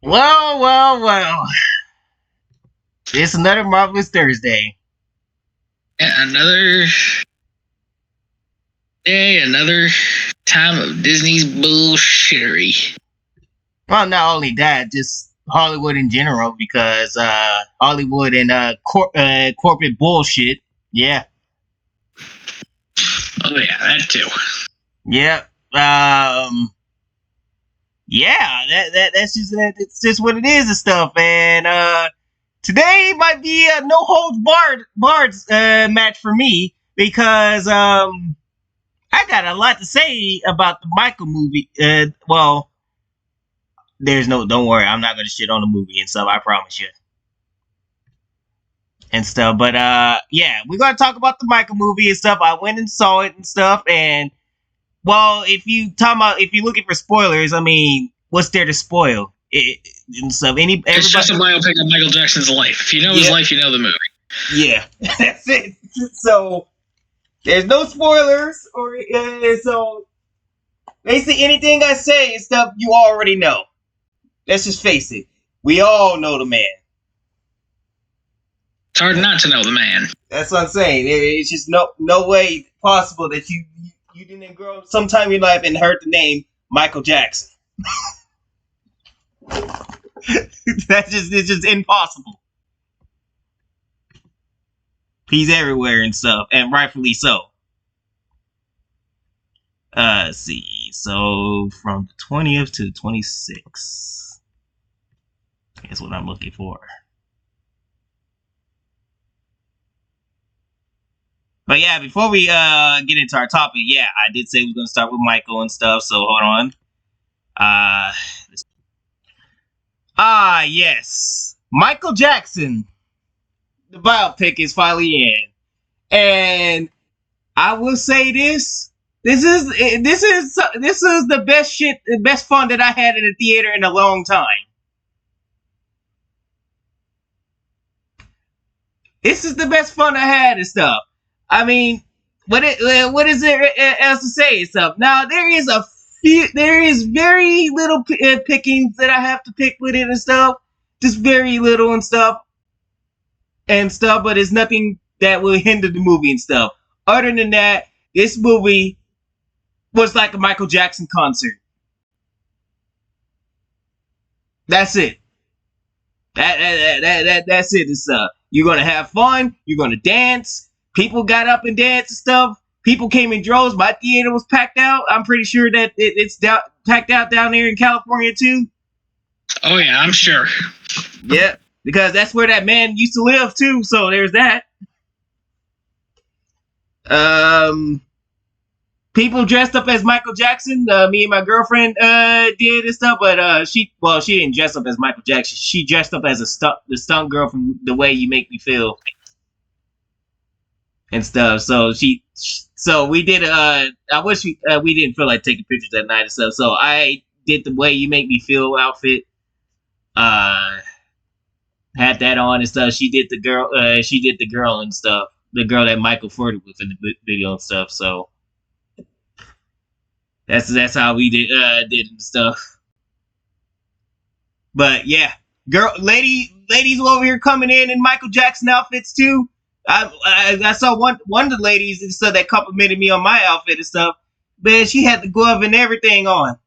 Well. It's another marvelous Thursday. And another day, another time of Disney's bullshittery. Well, not only that, just Hollywood in general, because Hollywood and corporate bullshit. Yeah. Oh yeah, that too. Yep. Yeah. That's just it's just what it is and stuff. And today might be a no holds barred match for me because I got a lot to say about the Michael movie. Well, don't worry, I'm not gonna shit on the movie and stuff. I promise you. And stuff, but yeah, we're gonna talk about the Michael movie and stuff. I went and saw it and stuff, and well, if you're looking for spoilers, I mean, what's there to spoil? And stuff. It's just a biopic of Michael Jackson's life. If you know his life, you know the movie. Yeah, that's it. So there's no spoilers, or so basically anything I say is stuff you already know. Let's just face it. We all know the man. It's hard not to know the man. That's what I'm saying. It's just no way possible that you didn't grow up sometime in your life and heard the name Michael Jackson. It's just impossible. He's everywhere and stuff, and rightfully so. Let's see. So from the 20th to the 26th. That's what I'm looking for. But yeah, before we get into our topic, yeah, I did say we are gonna start with Michael and stuff. So hold on. Yes, Michael Jackson. The biopic is finally in, and I will say this: this is the best shit, the best fun that I had in the theater in a long time. This is the best fun I had and stuff. I mean, what is there else to say and stuff? Now there is very little pickings that I have to pick with it and stuff, just very little and stuff, but it's nothing that will hinder the movie and stuff. Other than that, this movie was like a Michael Jackson concert. That's it. That's it and stuff. You're gonna have fun. You're gonna dance. People got up and danced and stuff. People came in droves. My theater was packed out. I'm pretty sure that it's packed out down there in California too. Oh yeah, I'm sure. Yeah, because that's where that man used to live too. So there's that. People dressed up as Michael Jackson. Me and my girlfriend did and stuff, but she didn't dress up as Michael Jackson. She dressed up as the stunt girl from The Way You Make Me Feel and stuff. So we did. I wish we didn't feel like taking pictures that night and stuff. So I did The Way You Make Me Feel outfit. Had that on and stuff. She did the girl. She did the girl and stuff. The girl that Michael flirted with in the video and stuff. So that's how we did and stuff. But yeah, ladies over here coming in Michael Jackson outfits too. I saw one of the ladies and stuff that complimented me on my outfit and stuff. Man, she had the glove and everything on.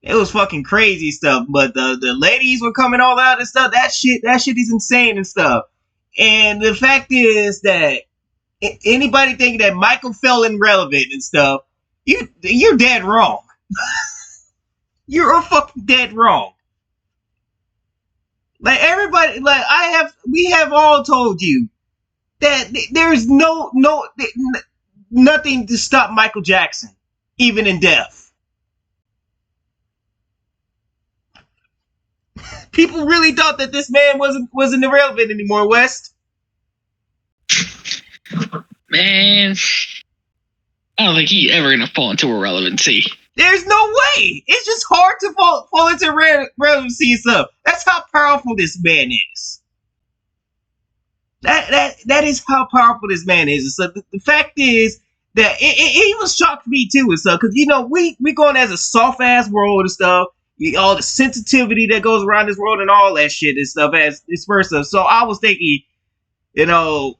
It was fucking crazy stuff. But the ladies were coming all out and stuff. That shit is insane and stuff. And the fact is that anybody thinking that Michael fell irrelevant and stuff, you're dead wrong. You're fucking dead wrong. Like everybody, we have all told you that there's nothing to stop Michael Jackson, even in death. People really thought that this man wasn't irrelevant anymore, West. Man, I don't think he's ever gonna fall into irrelevancy. There's no way. It's just hard to fall into relevancy and stuff. That's how powerful this man is. That is how powerful this man is. So the fact is that it was shocked me too and stuff, because we going as a soft ass world and stuff, all the sensitivity that goes around this world and all that shit and stuff as this first stuff. So I was thinking, you know,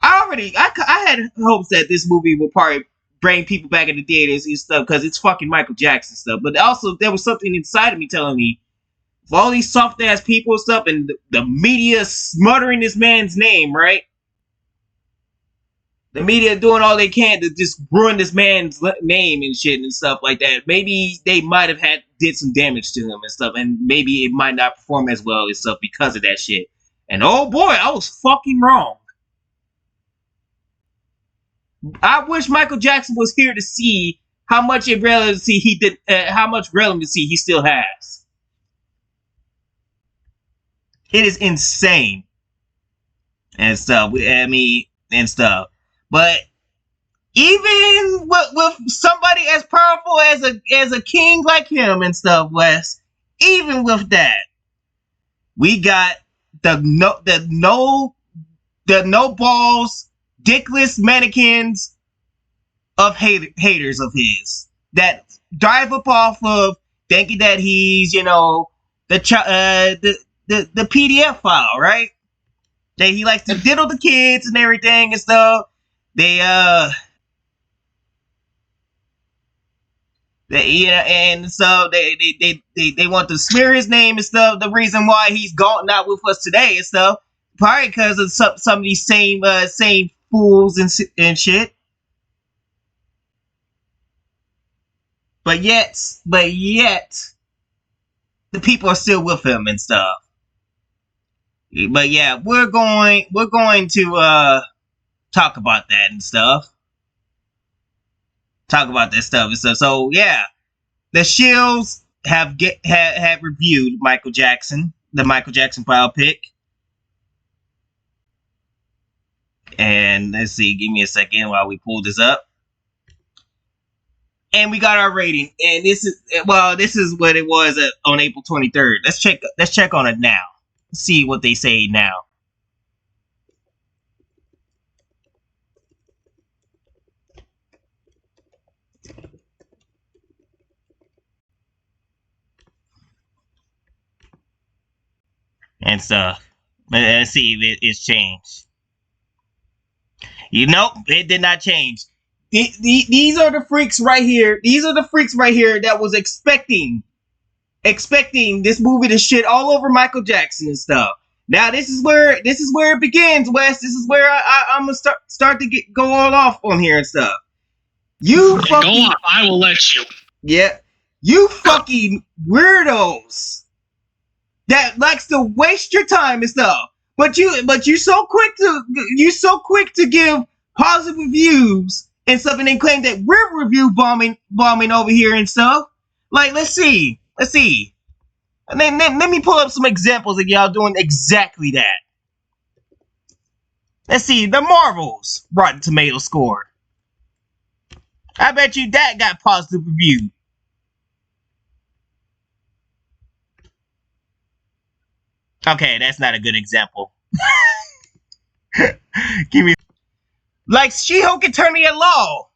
I had hopes that this movie would probably bring people back in the theaters and stuff because it's fucking Michael Jackson stuff. But also there was something inside of me telling me, for all these soft ass people and stuff, and the media smothering this man's name, right? The media doing all they can to just ruin this man's name and shit and stuff like that. Maybe they might have did some damage to him and stuff, and maybe it might not perform as well and stuff because of that shit. And oh boy, I was fucking wrong. I wish Michael Jackson was here to see how much relevancy he did, how much relevancy he still has. It is insane and stuff. I mean, and stuff. But even with somebody as powerful as a king like him and stuff, Wes, even with that, we got the no balls, dickless mannequins of haters of his that drive up off of thinking that he's, the PDF file, right? That he likes to diddle the kids and everything and stuff. And so they want to smear his name and stuff. The reason why he's gone not with us today and stuff, probably because of some of these same fools and shit. But yet, the people are still with him and stuff. But yeah, we're going to talk about that and stuff. Talk about that stuff and stuff. So yeah, the Shields have reviewed Michael Jackson, the Michael Jackson biopic. And let's see, give me a second while we pull this up. And we got our rating. And this is what it was on April 23rd. Let's check on it now. See what they say now. And stuff. Let's see if it's changed. Nope, it did not change. These are the freaks right here. These are the freaks right here that was expecting this movie to shit all over Michael Jackson and stuff. Now this is where it begins, Wes. This is where I'm gonna start to go all off on here and stuff. You fucking go on, I will let you. Yeah, you fucking weirdos that likes to waste your time and stuff. But you're so quick to give positive reviews and stuff, and then claim that we're review bombing over here and stuff. Like, let's see. And then let me pull up some examples of y'all doing exactly that. Let's see, the Marvels Rotten Tomato score. I bet you that got positive review. Okay, that's not a good example. Give me, like, She-Hulk Attorney at Law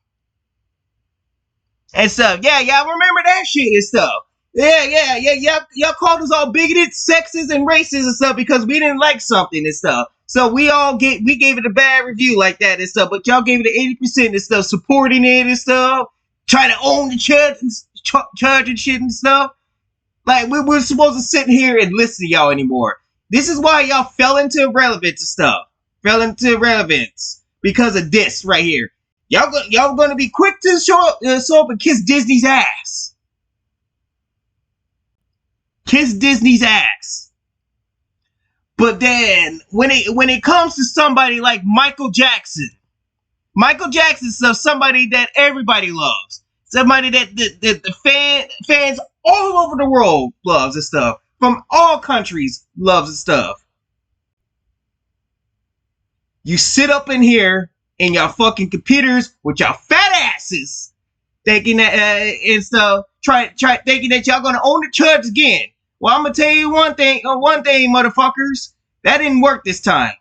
and stuff. Yeah, y'all remember that shit and stuff. Yeah. Y'all called us all bigoted, sexist, and racist and stuff because we didn't like something and stuff. So we gave it a bad review like that and stuff. But y'all gave it an 80% and stuff, supporting it and stuff, trying to own the church and shit and stuff. Like, we're supposed to sit here and listen to y'all anymore. This is why y'all fell into irrelevance and stuff. Fell into irrelevance because of this right here. Y'all gonna be quick to show up and kiss Disney's ass. Kiss Disney's ass. But then when it comes to somebody like Michael Jackson's somebody that everybody loves. Somebody that the fans all over the world loves and stuff. From all countries loves and stuff. You sit up in here in y'all fucking computers with y'all fat asses, thinking that and stuff, trying thinking that y'all gonna own the church again. Well, I'm gonna tell you one thing, motherfuckers. That didn't work this time.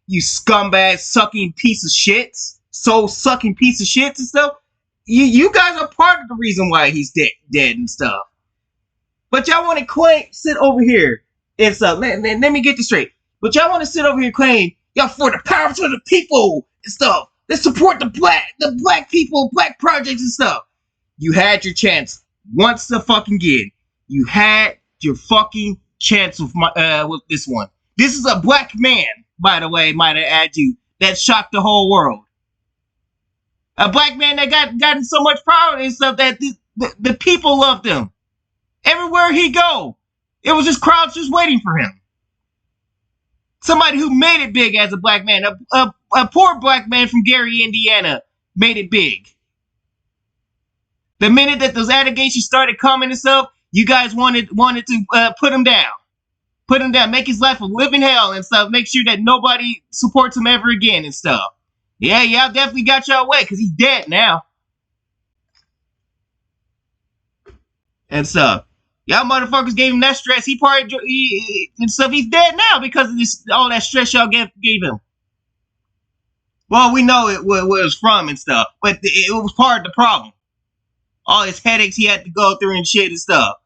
you scumbag sucking piece of shits, soul sucking piece of shits and stuff. You guys are part of the reason why he's dead and stuff. But y'all want to claim, sit over here and stuff. Let me get this straight. But y'all want to sit over here and claim y'all for the power to the people and stuff. Let's support the black people, black projects and stuff. You had your chance once again. You had your fucking chance with this one. This is a black man, by the way, might I add you, that shocked the whole world. A black man that gotten so much power and stuff that the people loved him. Everywhere he go, it was just crowds just waiting for him. Somebody who made it big as a black man. A poor black man from Gary, Indiana, made it big. The minute that those allegations started coming and stuff, you guys wanted to put him down. Put him down. Make his life a living hell and stuff. Make sure that nobody supports him ever again and stuff. Yeah, y'all definitely got y'all way because he's dead now. And stuff. Y'all motherfuckers gave him that stress. And stuff. He's dead now because of all that stress y'all gave him. Well, we know where it was from and stuff, but it was part of the problem. All his headaches he had to go through and shit and stuff.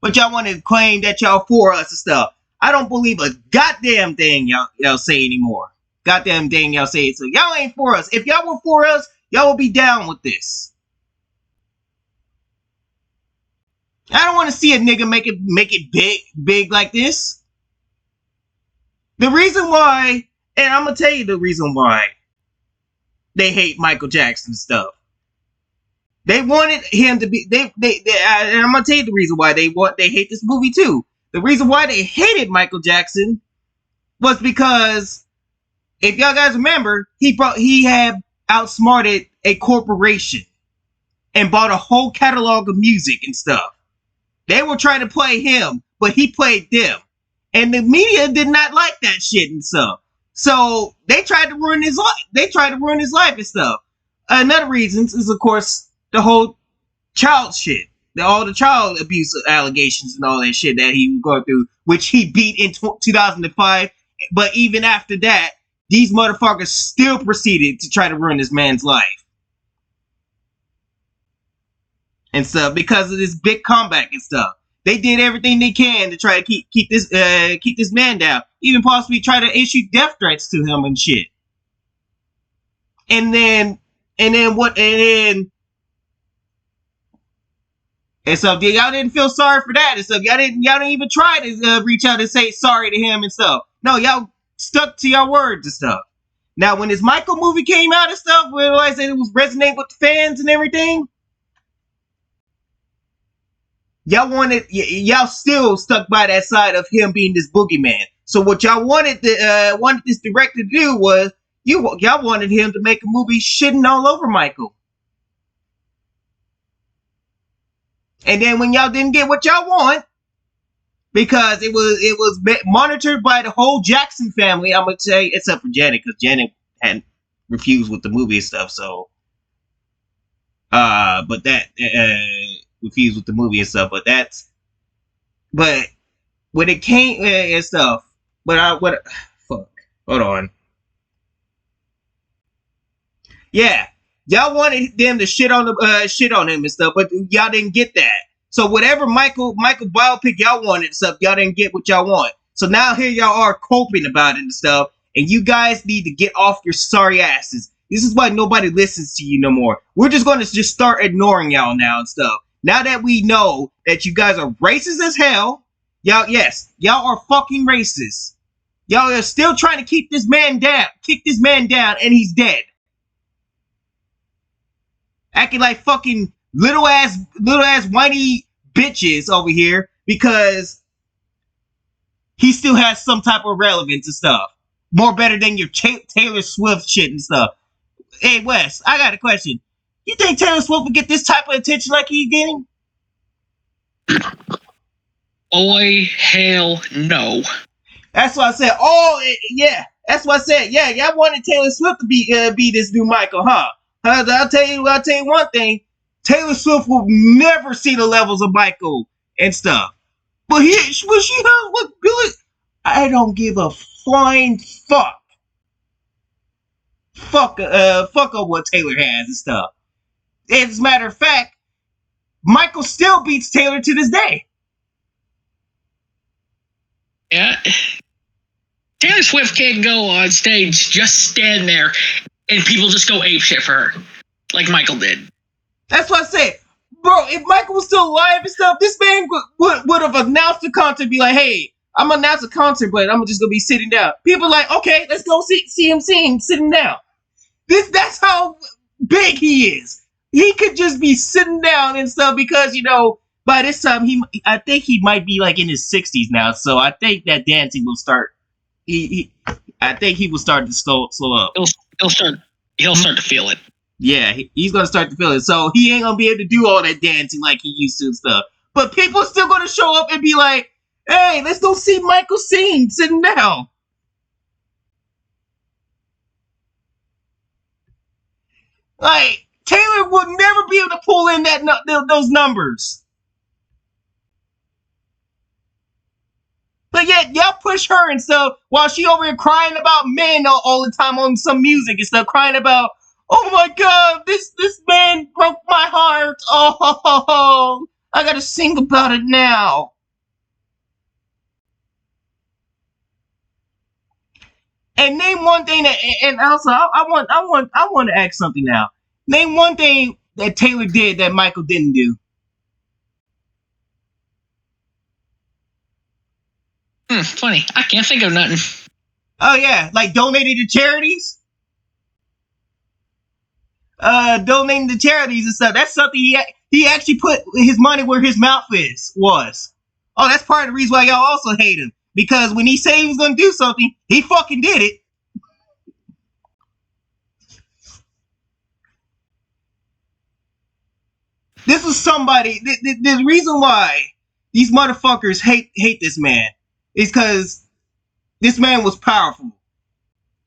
But y'all want to claim that y'all for us and stuff. I don't believe a goddamn thing y'all say anymore. Goddamn thing y'all say. So y'all ain't for us. If y'all were for us, y'all would be down with this. I don't want to see a nigga make it big like this. The reason why, and I'm gonna tell you the reason why they hate Michael Jackson and stuff. They wanted him to be. And I'm gonna tell you the reason why they hate this movie too. The reason why they hated Michael Jackson was because, if y'all guys remember, he had outsmarted a corporation and bought a whole catalog of music and stuff. They were trying to play him, but he played them. And the media did not like that shit and stuff. So they tried to ruin his life. And stuff. Another reason is, of course, the whole child shit. All the child abuse allegations and all that shit that he was going through, which he beat in 2005. But even after that, these motherfuckers still proceeded to try to ruin this man's life. And stuff because of this big comeback and stuff. They did everything they can to try to keep this man down. Even possibly try to issue death threats to him and shit. And so y'all didn't feel sorry for that and stuff. Y'all didn't even try to reach out and say sorry to him and stuff. No, y'all stuck to your words and stuff. Now, when this Michael movie came out and stuff, we realized that it was resonating with the fans and everything. Y'all still stuck by that side of him being this boogeyman. So what y'all wanted this director to do was y'all wanted him to make a movie shitting all over Michael. And then when y'all didn't get what y'all want, because it was monitored by the whole Jackson family, I'm gonna say, except for Janet, because Janet had refused with the movie and stuff. So, but that refused with the movie and stuff. But when it came and stuff, fuck, hold on. Yeah, y'all wanted them to shit on him and stuff, but y'all didn't get that. So whatever Michael biopic y'all wanted and stuff, y'all didn't get what y'all want. So now here y'all are coping about it and stuff, and you guys need to get off your sorry asses. This is why nobody listens to you no more. We're just going to just start ignoring y'all now and stuff. Now that we know that you guys are racist as hell, y'all are fucking racist. Y'all are still trying to kick this man down, and he's dead. Acting like fucking little ass whiny bitches over here because he still has some type of relevance and stuff. More better than your Taylor Swift shit and stuff. Hey Wes, I got a question. You think Taylor Swift will get this type of attention like he's getting? Boy, hell no. That's what I said. Yeah. That's what I said. Yeah, y'all wanted Taylor Swift to be this new Michael, huh? I'll tell you one thing. Taylor Swift will never see the levels of Michael and stuff. But she does look good. I don't give a flying fuck fuck up what Taylor has and stuff. As a matter of fact, Michael still beats Taylor to this day. Yeah. Taylor Swift can't go on stage, just stand there, and people just go apeshit for her, like Michael did. That's what I said. Bro, if Michael was still alive and stuff, this man would have announced the concert, be like, hey, I'm gonna announce a concert, but I'm just gonna be sitting down. People are like, okay, let's go see him sitting down. That's how big he is. He could just be sitting down and stuff because, you know, by this time I think he might be like in his 60s now. So I think that dancing will start. I think he will start to slow up. He'll start to feel it. Yeah, he's gonna start to feel it. So he ain't gonna be able to do all that dancing like he used to and stuff. But people are still gonna show up and be like, hey, let's go see Michael sing sitting down. Like, Taylor would never be able to pull in those numbers. But yet, y'all push her and stuff while she over here crying about men all the time on some music and stuff, crying about, oh my god, this man broke my heart. Oh, I gotta sing about it now. And name one thing that, and also I want to ask something now. Name one thing that Taylor did that Michael didn't do. Funny, I can't think of nothing. Oh yeah, like donating to charities. Donating to charities and stuff. That's something he actually put his money where his mouth was. Oh, that's part of the reason why y'all also hate him. Because when he said he was gonna do something, he fucking did it. This is somebody. The reason why these motherfuckers hate this man is because this man was powerful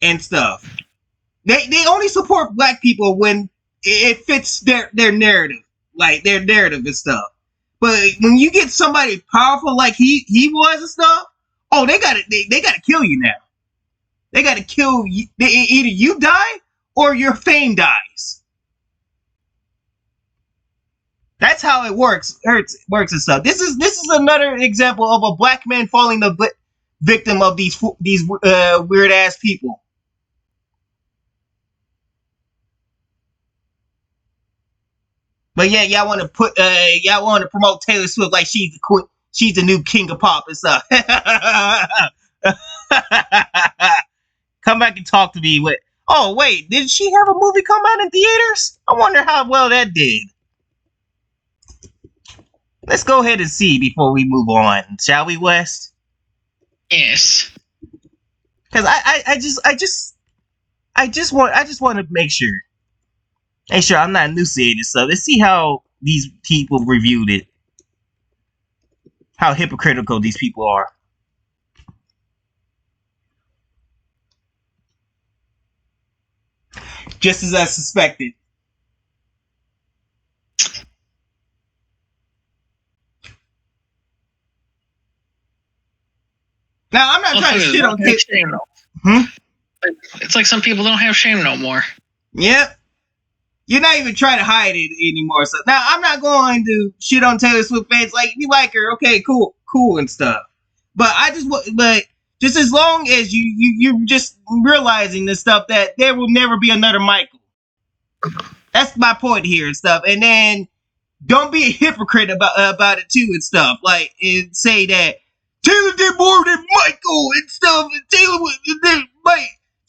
and stuff. They only support black people when it fits their narrative, like their narrative and stuff. But when you get somebody powerful like he was and stuff, oh, they gotta kill you now. They gotta kill you. Either you die or your fame dies. That's how it works and stuff. This is another example of a black man falling the victim of these weird ass people. But yeah, y'all want to promote Taylor Swift like she's the queen, she's the new king of pop and stuff. Come back and talk to me. Oh wait, did she have a movie come out in theaters? I wonder how well that did. Let's go ahead and see before we move on, shall we, West? Yes. Because I just want to make sure I'm not enunciating stuff. Let's see how these people reviewed it. How hypocritical these people are. Just as I suspected. Now, I'm not trying to shit on Taylor. It's like some people don't have shame no more. Yep. You're not even trying to hide it anymore. So now I'm not going to shit on Taylor Swift fans. Like, if you like her, okay, cool and stuff. But just as long as you're just realizing this stuff that there will never be another Michael. That's my point here and stuff. And then don't be a hypocrite about it too and stuff. Like, and say that Taylor did more than Michael and stuff. And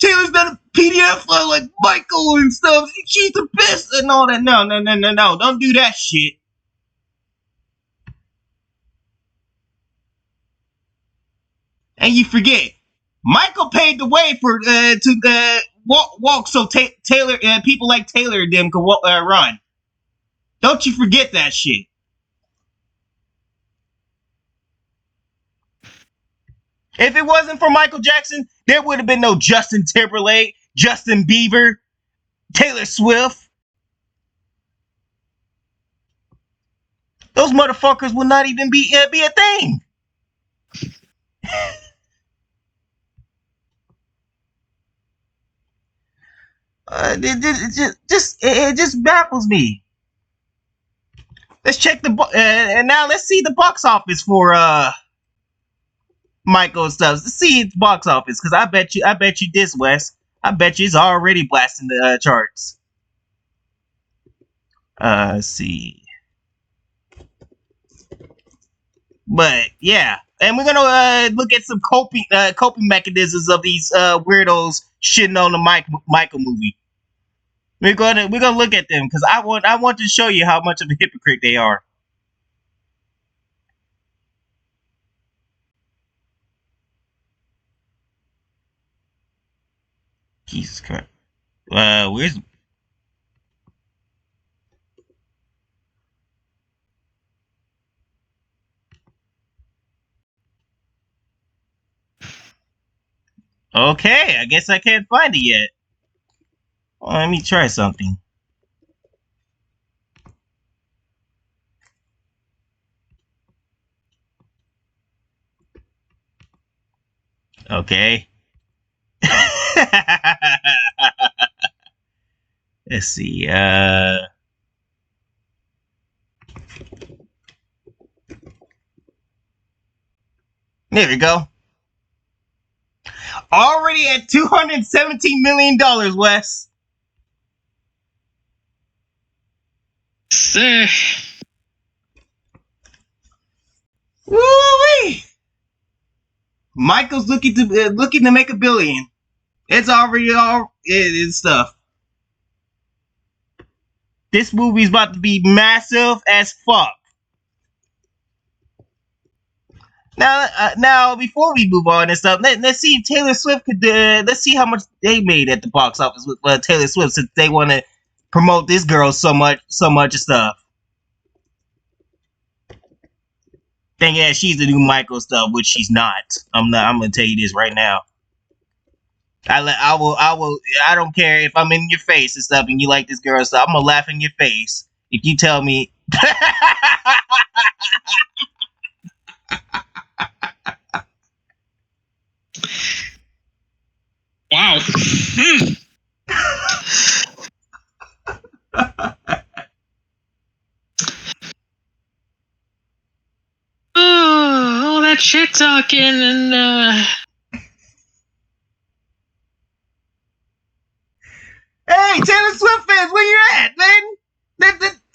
Taylor's done a PDF like Michael and stuff. She's the best and all that. No. Don't do that shit. And you forget, Michael paved the way for to walk so Taylor people like Taylor and them could run. Don't you forget that shit. If it wasn't for Michael Jackson, there would have been no Justin Timberlake, Justin Bieber, Taylor Swift. Those motherfuckers would not even be a thing. It just baffles me. Let's check and now let's see the box office for Michael and stuff. Let's see its box office, because I bet you this, Wes. I bet you it's already blasting the charts. Let's see. But yeah, and we're gonna look at some coping mechanisms of these weirdos shitting on the Michael movie. We're gonna look at them, because I want to show you how much of a hypocrite they are. Jesus Christ. Where's... Okay, I guess I can't find it yet. Well, let me try something. Okay. Let's see. There we go. Already at $217 million, Wes. Woo-wee! Michael's looking to make $1 billion. It's already all it stuff. This movie's about to be massive as fuck. Now, before we move on and stuff, let's see if Taylor Swift could. Let's see how much they made at the box office with Taylor Swift, since they want to promote this girl so much and stuff. Think yeah, she's the new Michael stuff, which she's not. I'm gonna tell you this right now. I will. I don't care if I'm in your face and stuff, and you like this girl stuff. I'm gonna laugh in your face if you tell me. Wow. All that shit talking and Hey, Taylor Swift fans, where you at, man?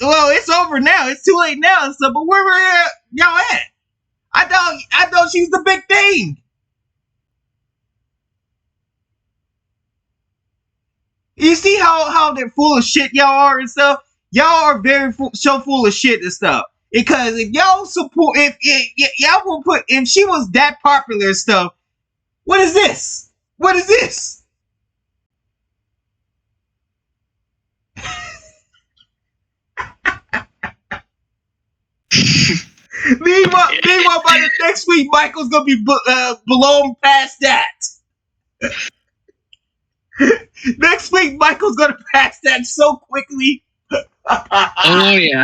Well, it's over now. It's too late now and stuff. But where were y'all at? I thought she was the big thing. You see how they're full of shit y'all are and stuff. Y'all are very so full of shit and stuff. Because if y'all support, if y'all will put, if she was that popular and stuff, what is this? What is this? Meanwhile, by the next week, Michael's gonna be blown past that. Next week, Michael's gonna pass that so quickly. oh yeah.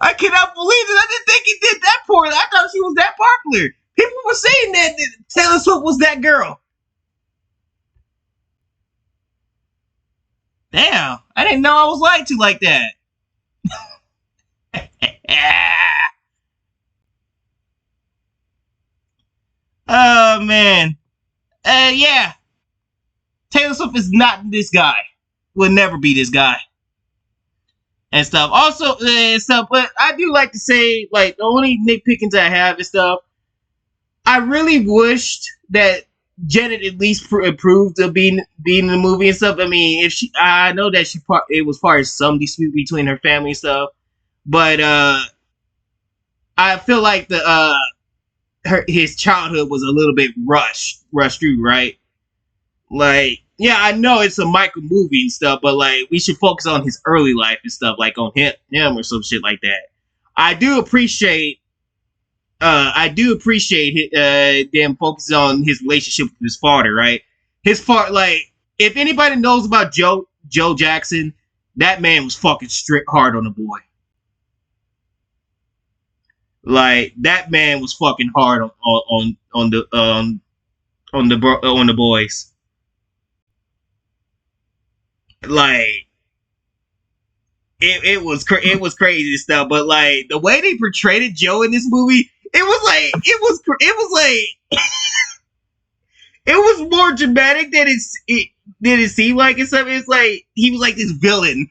I cannot believe it. I didn't think he did that poorly. I thought she was that popular. People were saying that Taylor Swift was that girl. Damn, I didn't know I was lied to like that. Oh man, yeah. Taylor Swift is not this guy. Will never be this guy. And stuff. Also, stuff. But I do like to say, like, the only nitpickings I have and stuff. I really wished that Janet at least approved of being in the movie and stuff. I mean, I know that it was part of some dispute between her family and stuff, but I feel like his childhood was a little bit rushed through, right? Like, yeah, I know it's a Michael movie and stuff, but like, we should focus on his early life and stuff, like on him or some shit like that. I do appreciate them focusing on his relationship with his father, right? His father, like, if anybody knows about Joe Jackson, that man was fucking strict hard on the boy. Like, that man was fucking hard on on the boys. Like it was crazy stuff, but like the way they portrayed Joe in this movie, it was more dramatic than it seemed like. It's something. It's like he was like this villain.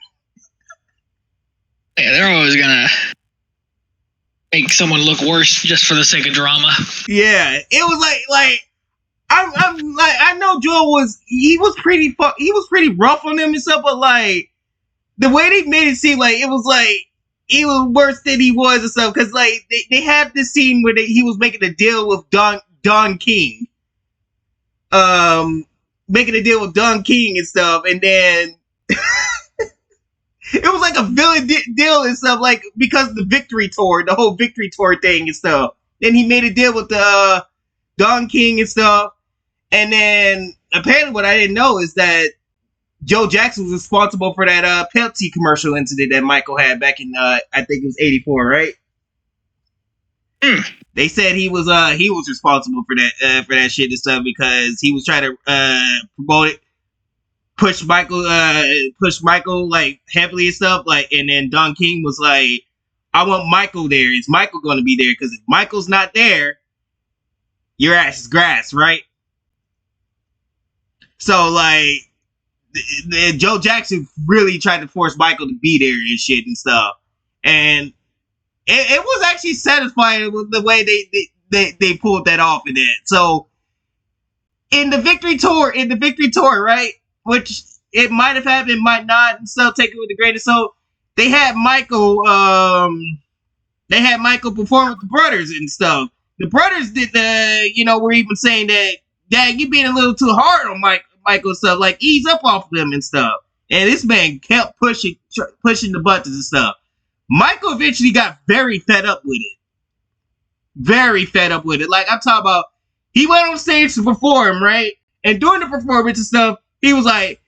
Yeah, they're always gonna make someone look worse just for the sake of drama. Yeah, it was like I'm like I know Joe was pretty rough on them and stuff, but like the way they made it seem like it was worse than he was and stuff, because like they had this scene where he was making a deal with Don King. Making a deal with Don King and stuff, and then it was like a villain deal and stuff, like because of the whole victory tour thing and stuff. Then he made a deal with the Don King and stuff, and then apparently what I didn't know is that Joe Jackson was responsible for that Pepsi commercial incident that Michael had back in I think it was '84, right? They said he was responsible for that shit and stuff because he was trying to promote it, push Michael like heavily and stuff, like, and then Don King was like, I want Michael there. Is Michael going to be there? Because if Michael's not there, your ass is grass, right? So like Joe Jackson really tried to force Michael to be there and shit and stuff, and it was actually satisfying with the way they pulled that off in that. So in the victory tour, right? Which it might have happened, might not, and so take it with the greatest. So they had Michael perform with the brothers and stuff. The brothers did were even saying that, Dad, you being a little too hard on Michael and stuff, like ease up off of them and stuff. And this man kept pushing the buttons and stuff. Michael eventually got very fed up with it. Like, I'm talking about, he went on stage to perform, right? And during the performance and stuff, he was like,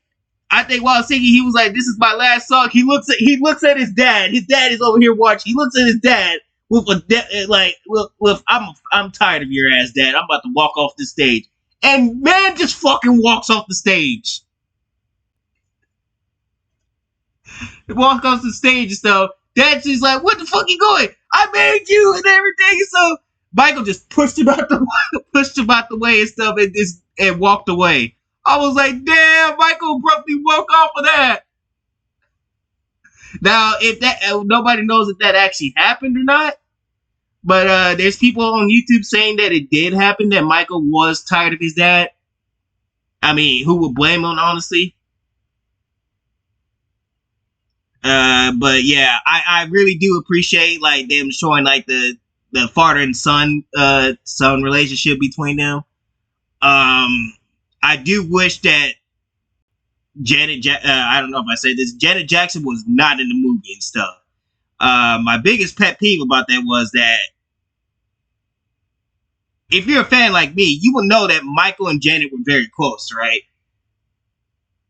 I think while singing, he was like, this is my last song. He looks at his dad. His dad is over here watching. He looks at his dad with I'm tired of your ass, Dad. I'm about to walk off the stage. And man just fucking walks off the stage. He walks off the stage and stuff. Dad's just like, what the fuck you going? I made you and everything. So Michael just pushed him out the way and stuff, and walked away. I was like, damn, Michael abruptly woke off of that. Now, if that nobody knows if that actually happened or not, but there's people on YouTube saying that it did happen, that Michael was tired of his dad. I mean, who would blame him, honestly? But yeah, I really do appreciate like them showing like the father and son relationship between them. I do wish that I don't know if I said this, Janet Jackson was not in the movie and stuff. My biggest pet peeve about that was that if you're a fan like me, you will know that Michael and Janet were very close, right?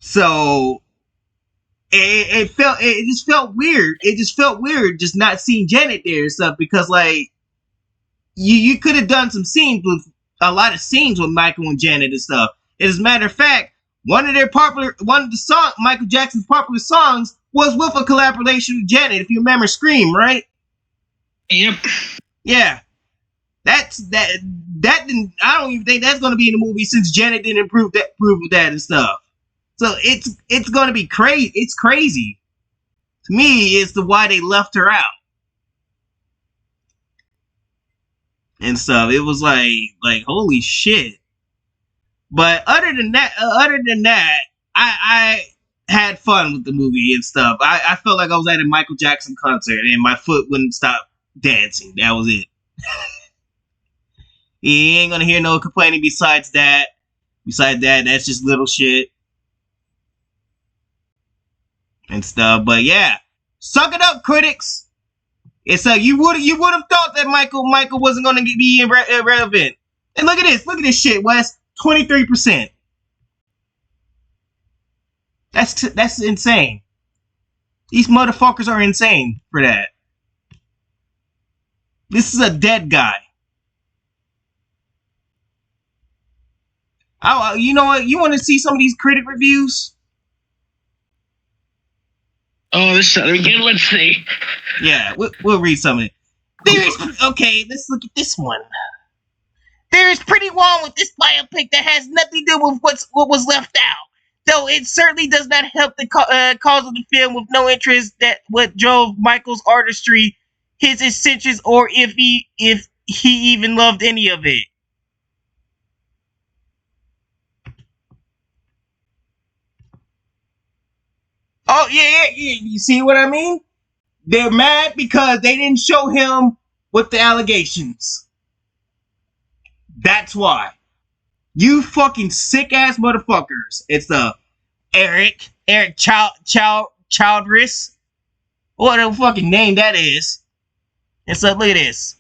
So it just felt weird. It just felt weird just not seeing Janet there and stuff, because like you could have done a lot of scenes with Michael and Janet and stuff. As a matter of fact, one of the Michael Jackson's popular songs was with a collaboration with Janet. If you remember Scream, right? Yep. Yeah. That didn't. I don't even think that's going to be in the movie, since Janet didn't prove that and stuff. So it's going to be crazy. It's crazy to me as to why they left her out and stuff. It was like holy shit. But other than that, I had fun with the movie and stuff. I felt like I was at a Michael Jackson concert and my foot wouldn't stop dancing. That was it. You ain't gonna hear no complaining besides that. That's just little shit and stuff. But yeah, suck it up, critics. It's like you would have thought that Michael wasn't gonna be irrelevant. And look at this shit, Wes. 23%. That's insane. These motherfuckers are insane for that. This is a dead guy. You know what? You want to see some of these critic reviews? Oh, this ought to be good. Let's see. Yeah, we'll read some of it. Okay, let's look at this one. There is pretty wrong with this biopic that has nothing to do with what was left out. Though it certainly does not help the cause of the film with no interest that what drove Michael's artistry, his eccentrics, or if he even loved any of it. Oh yeah, you see what I mean? They're mad because they didn't show him with the allegations. That's why. You fucking sick ass motherfuckers. It's the Eric Childress. What a fucking name that is. It's look at this.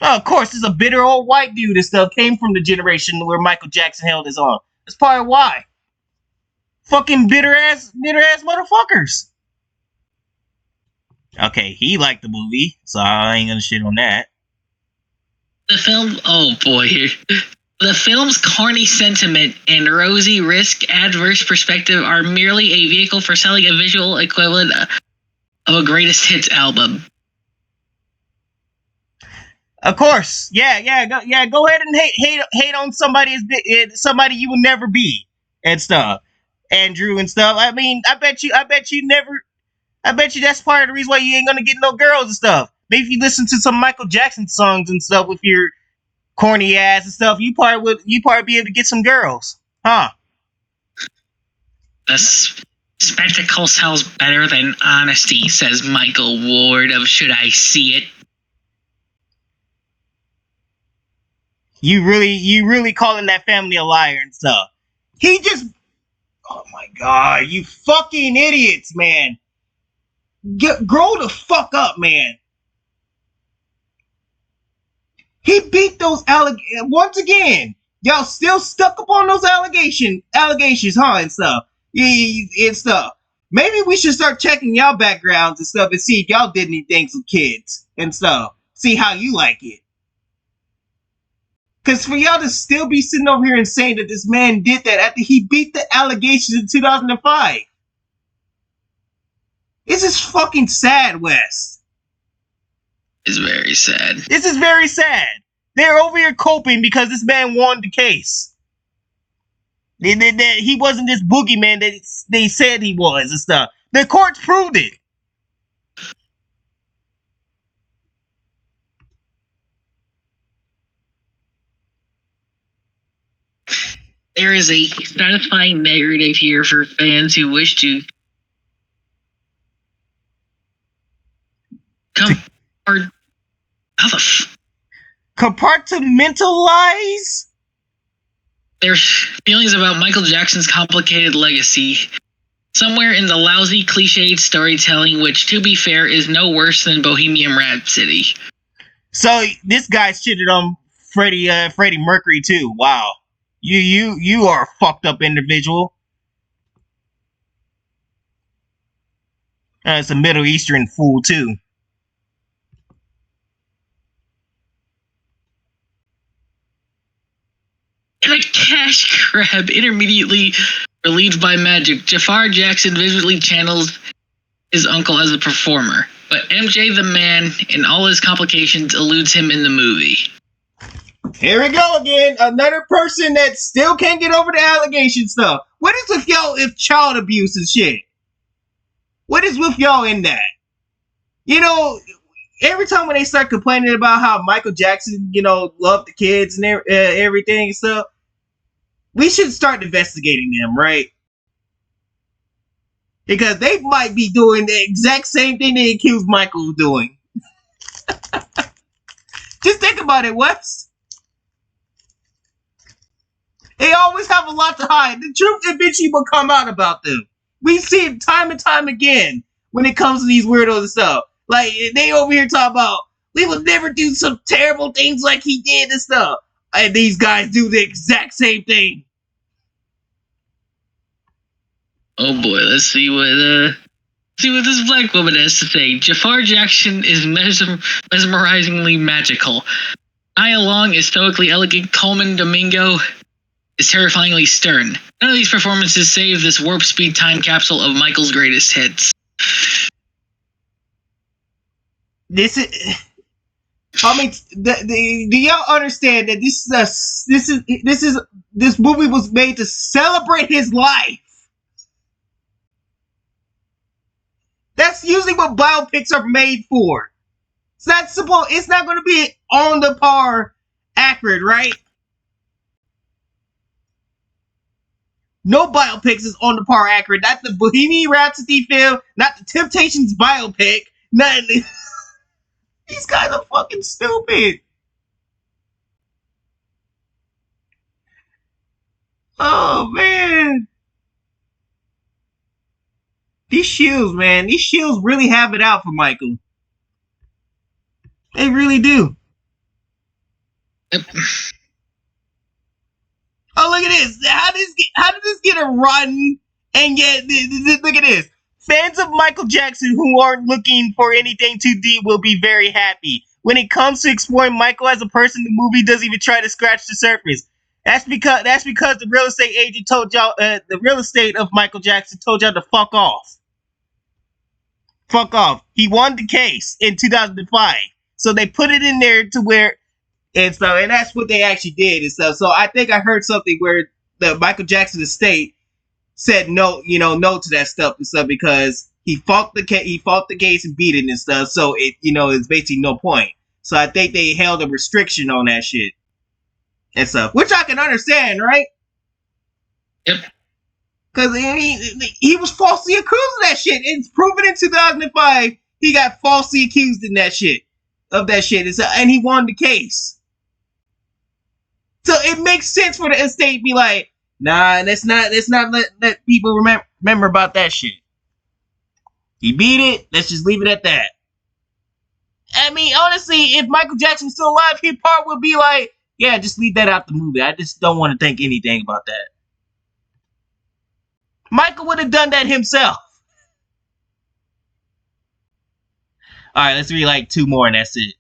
Oh, of course, it's a bitter old white dude and stuff. Came from the generation where Michael Jackson held his own. That's probably why. Fucking bitter ass motherfuckers. Okay, he liked the movie, so I ain't gonna shit on that. The film, oh boy, the film's corny sentiment and rosy risk adverse perspective are merely a vehicle for selling a visual equivalent of a greatest hits album. Of course, yeah. Go ahead and hate on somebody you will never be and stuff, Andrew and stuff. I mean, I bet you that's part of the reason why you ain't gonna get no girls and stuff. Maybe if you listen to some Michael Jackson songs and stuff with your corny ass and stuff, you probably be able to get some girls, huh? The spectacle sells better than honesty, says Michael Ward of Should I See It. You really calling that family a liar and stuff. He just, oh my god, you fucking idiots, man. Grow the fuck up, man. He beat those allegations. Once again, y'all still stuck up on those allegations, huh, and stuff. And stuff. Maybe we should start checking y'all backgrounds and stuff and see if y'all did anything with kids and stuff. See how you like it. Because for y'all to still be sitting over here and saying that this man did that after he beat the allegations in 2005. This is fucking sad, Wes. It's very sad. This is very sad. They're over here coping because this man won the case. He wasn't this boogeyman that they said he was and stuff. The courts proved it. There is a satisfying narrative here for fans who wish to compartmentalize their feelings about Michael Jackson's complicated legacy. Somewhere in the lousy, cliched storytelling, which, to be fair, is no worse than Bohemian Rhapsody. So this guy shitted on Freddie Mercury too. Wow. You are a fucked up individual. It's a Middle Eastern fool too. In a cash grab intermediately relieved by magic, Jafar Jackson visually channels his uncle as a performer, but MJ the Man, in all his complications, eludes him in the movie. Here we go again. Another person that still can't get over the allegation stuff. What is with y'all if child abuse and shit? What is with y'all in that? You know, every time when they start complaining about how Michael Jackson, loved the kids and everything and stuff, we should start investigating them, right? Because they might be doing the exact same thing they accused Michael of doing. Just think about it, Wes. They always have a lot to hide. The truth eventually will come out about them. We see it time and time again when it comes to these weirdos and stuff. Like, they over here talking about, we would never do some terrible things like he did and stuff. And these guys do the exact same thing. Oh boy, let's see what this black woman has to say. Jafar Jackson is mesmerizingly magical. Nia Long is stoically elegant. Coleman Domingo is terrifyingly stern. None of these performances save this warp speed time capsule of Michael's greatest hits. This is. I mean, do y'all understand that this movie was made to celebrate his life? That's usually what biopics are made for. It's not supposed. It's not going to be on the par accurate, right? No biopics is on the par accurate. Not the Bohemian Rhapsody film. Not the Temptations biopic. Nothing. These guys are fucking stupid. Oh, man. These shields, man. These shields really have it out for Michael. They really do. Yep. Oh, look at this. How did this get a rotten? And yet, look at this. Fans of Michael Jackson who aren't looking for anything too deep will be very happy. When it comes to exploring Michael as a person, the movie doesn't even try to scratch the surface. That's because the real estate agent told y'all, the real estate of Michael Jackson told y'all to fuck off. Fuck off. He won the case in 2005. So they put it in there to where, and that's what they actually did and stuff. So I think I heard something where the Michael Jackson estate said no, no to that stuff and stuff because he fought the case and beat it and stuff. So it's basically no point. So I think they held a restriction on that shit and stuff, which I can understand, right? Yep. Because he was falsely accused of that shit. It's proven in 2005 he got falsely accused of that shit, and he won the case. So it makes sense for the estate to be like, nah, let's not let people remember about that shit. He beat it. Let's just leave it at that. I mean, honestly, if Michael Jackson was still alive, his part would be like, yeah, just leave that out the movie. I just don't want to think anything about that. Michael would have done that himself. Alright, let's read like 2 more and that's it.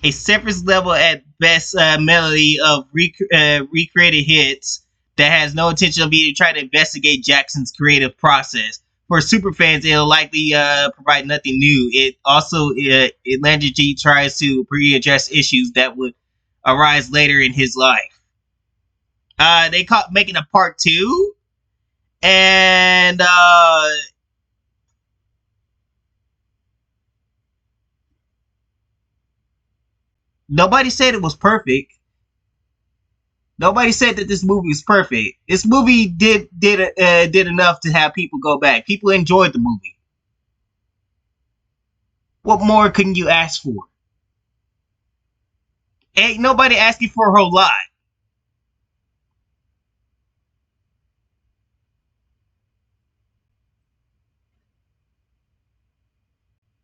A surface level at best melody of recreated hits that has no intention of even trying to investigate Jackson's creative process. For superfans, it'll likely provide nothing new. It also allegedly tries to readdress issues that would arise later in his life. They caught making a part 2, and nobody said it was perfect. Nobody said that this movie was perfect. This movie did enough to have people go back. People enjoyed the movie. What more can you ask for? Ain't nobody asking for a whole lot.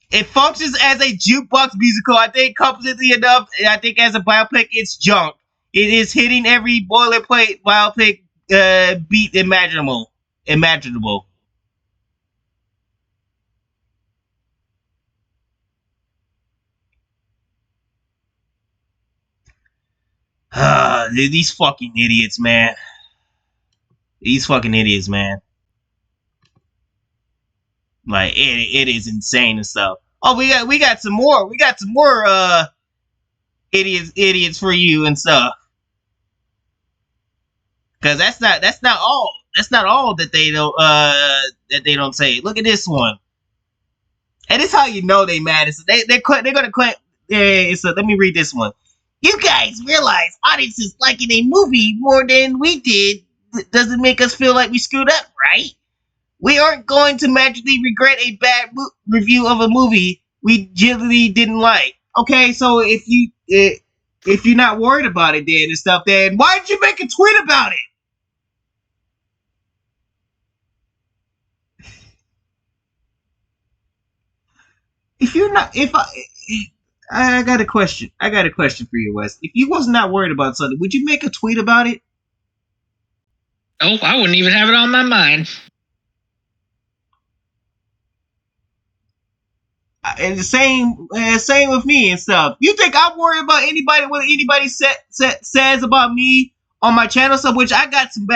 It functions as a jukebox musical. I think completely enough. I think as a biopic, it's junk. It is hitting every boilerplate biopic beat imaginable. These fucking idiots, man. These fucking idiots, man. Like it is insane and stuff. Oh, we got some more. We got some more idiots for you and stuff. Cause that's not all. That's not all that they don't say. Look at this one. And this is how you know they mad. So they're gonna claim. Yeah, so let me read this one. You guys realize audiences liking a movie more than we did doesn't make us feel like we screwed up, right? We aren't going to magically regret a bad review of a movie we generally didn't like. Okay, so if you're not worried about it then and stuff, then why did you make a tweet about it? If you're not, I got a question. I got a question for you, Wes. If you was not worried about something, would you make a tweet about it? Oh, I wouldn't even have it on my mind. And the same with me and stuff. You think I'm worried about anybody what anybody says about me on my channel? So which I got some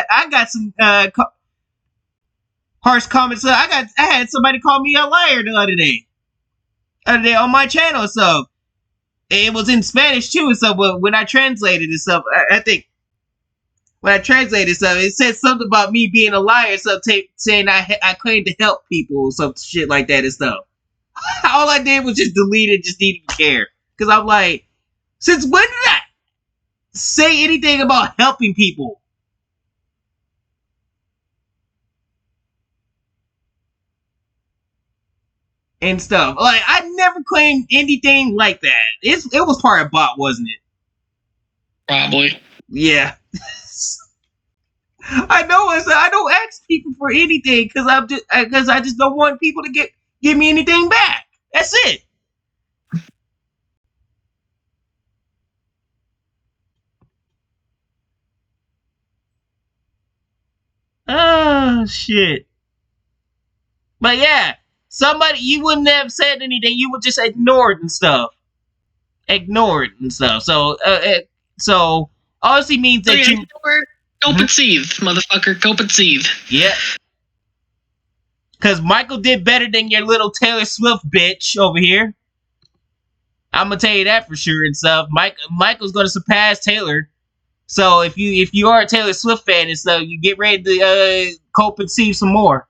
harsh comments. I had somebody call me a liar the other day on my channel. So it was in Spanish too. So when I translated it, stuff, I think when I translated stuff, it said something about me being a liar. So saying I claim to help people or some shit like that and stuff. All I did was just delete it, just didn't care. Because I'm like, since when did I say anything about helping people? And stuff. Like, I never claimed anything like that. It was part of bot, wasn't it? Probably. Yeah. I know. I don't ask people for anything because I just don't want people to give me anything back. That's it. Oh shit. But yeah, somebody you wouldn't have said anything. You would just ignore it and stuff. Ignore it and stuff. So obviously means that you cope and seethe, motherfucker. Cope and seethe. Yeah. Because Michael did better than your little Taylor Swift bitch over here. I'm gonna tell you that for sure and stuff. Michael's gonna surpass Taylor. So if you are a Taylor Swift fan and stuff, you get ready to cope and see some more.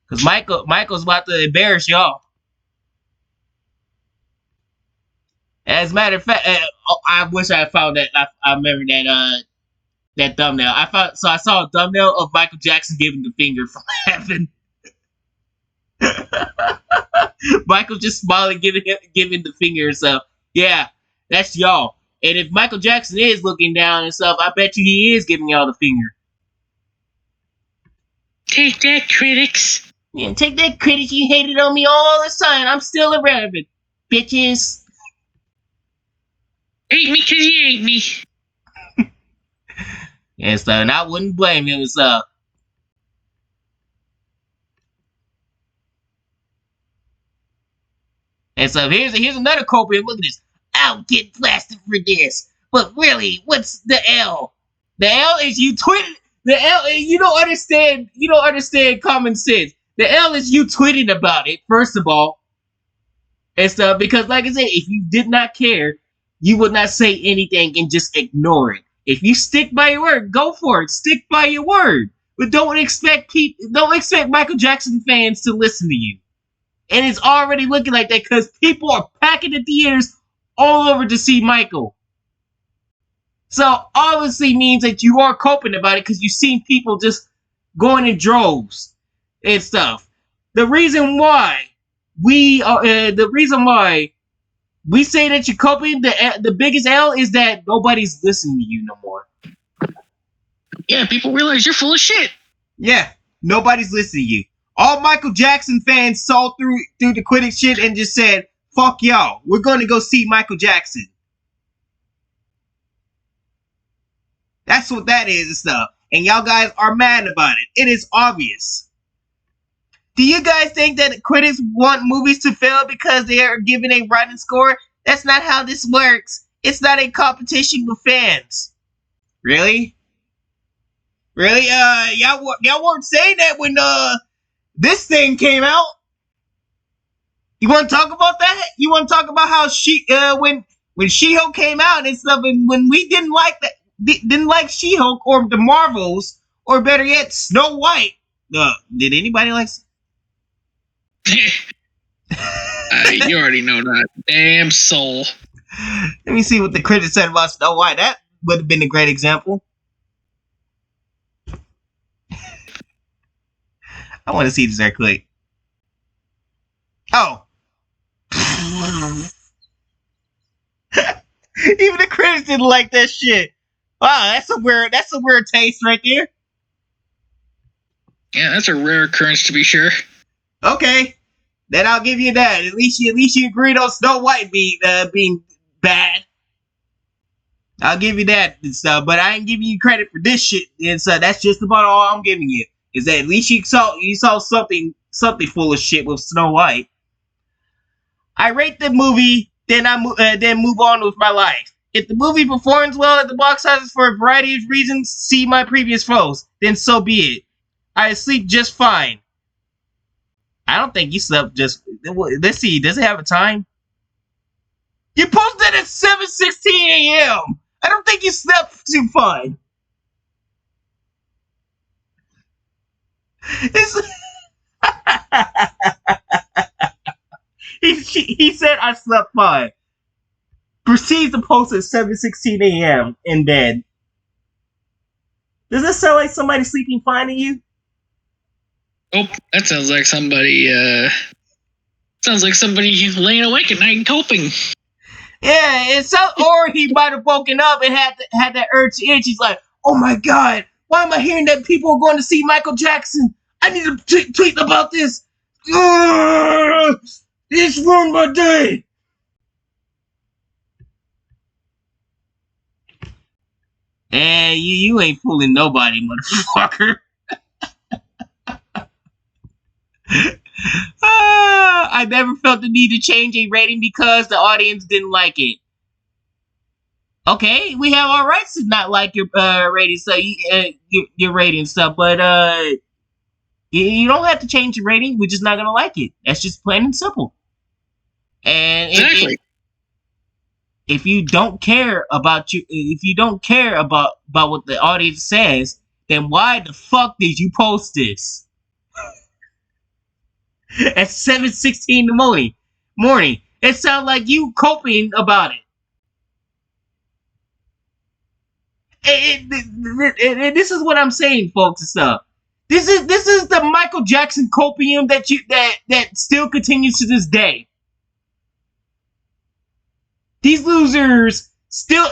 Because Michael's about to embarrass y'all. As a matter of fact, I wish I found that. I remember that thumbnail. I saw a thumbnail of Michael Jackson giving the finger from heaven. Michael just smiling, giving the finger and stuff. Yeah, that's y'all. And if Michael Jackson is looking down and stuff, I bet you he is giving y'all the finger. Take that, critics. Yeah, take that, critics. You hated on me all the time. I'm still irrelevant, bitches. Hate me because you hate me. And stuff. And I wouldn't blame him and stuff. And so here's another culprit. Look at this. I'll get blasted for this. But really, what's the L? The L is you tweeted. The L you don't understand. You don't understand common sense. The L is you tweeting about it, first of all. And stuff, because like I said, if you did not care, you would not say anything and just ignore it. If you stick by your word, go for it. Stick by your word. But don't expect Michael Jackson fans to listen to you. And it's already looking like that because people are packing the theaters all over to see Michael. So obviously means that you are coping about it because you've seen people just going in droves and stuff. The reason why we say that you're coping, the biggest L is that nobody's listening to you no more. Yeah, people realize you're full of shit. Yeah, nobody's listening to you. All Michael Jackson fans saw through the critic shit and just said, fuck y'all, we're going to go see Michael Jackson. That's what that is and stuff. And y'all guys are mad about it. It is obvious. Do you guys think that critics want movies to fail because they are given a writing score? That's not how this works. It's not a competition with fans. Really? Really? Y'all weren't saying that when this thing came out. You want to talk about that? You want to talk about how when She-Hulk came out and stuff, and when we didn't like She-Hulk or the Marvels, or better yet, Snow White. Did anybody like? You already know that. Damn soul. Let me see what the critics said about Snow White. That would have been a great example. I want to see this right quick. Oh. Even the critics didn't like that shit. Wow, that's a weird taste right there. Yeah, that's a rare occurrence to be sure. Okay. Then I'll give you that. At least you agreed on Snow White being bad. I'll give you that and stuff, but I ain't giving you credit for this shit. And so that's just about all I'm giving you. Is that at least you saw something full of shit with Snow White. I rate the movie, then then move on with my life. If the movie performs well at the box office for a variety of reasons, see my previous posts, then so be it. I sleep just fine. I don't think you slept just. Let's see. Does it have a time? You posted at 7:16 a.m. I don't think you slept too fine. He said I slept fine. Proceeds to post at 7:16 a.m. in bed. Does this sound like somebody sleeping fine to you? Oh, that sounds like somebody. Sounds like somebody laying awake at night and coping. Yeah, or he might have woken up and had that urge to itch. He's like, oh my god, why am I hearing that people are going to see Michael Jackson? I need to tweet about this. It's ruined my day. And you ain't fooling nobody, motherfucker. I never felt the need to change a rating because the audience didn't like it. Okay, we have our rights to not like your rating, so your rating stuff, but you don't have to change your rating. We're just not gonna like it. That's just plain and simple. And Exactly. if you don't care about what the audience says, then why the fuck did you post this at 7:16 in the morning? It sounds like you coping about it. And this is what I'm saying, folks and stuff. This is the Michael Jackson copium that still continues to this day. These losers still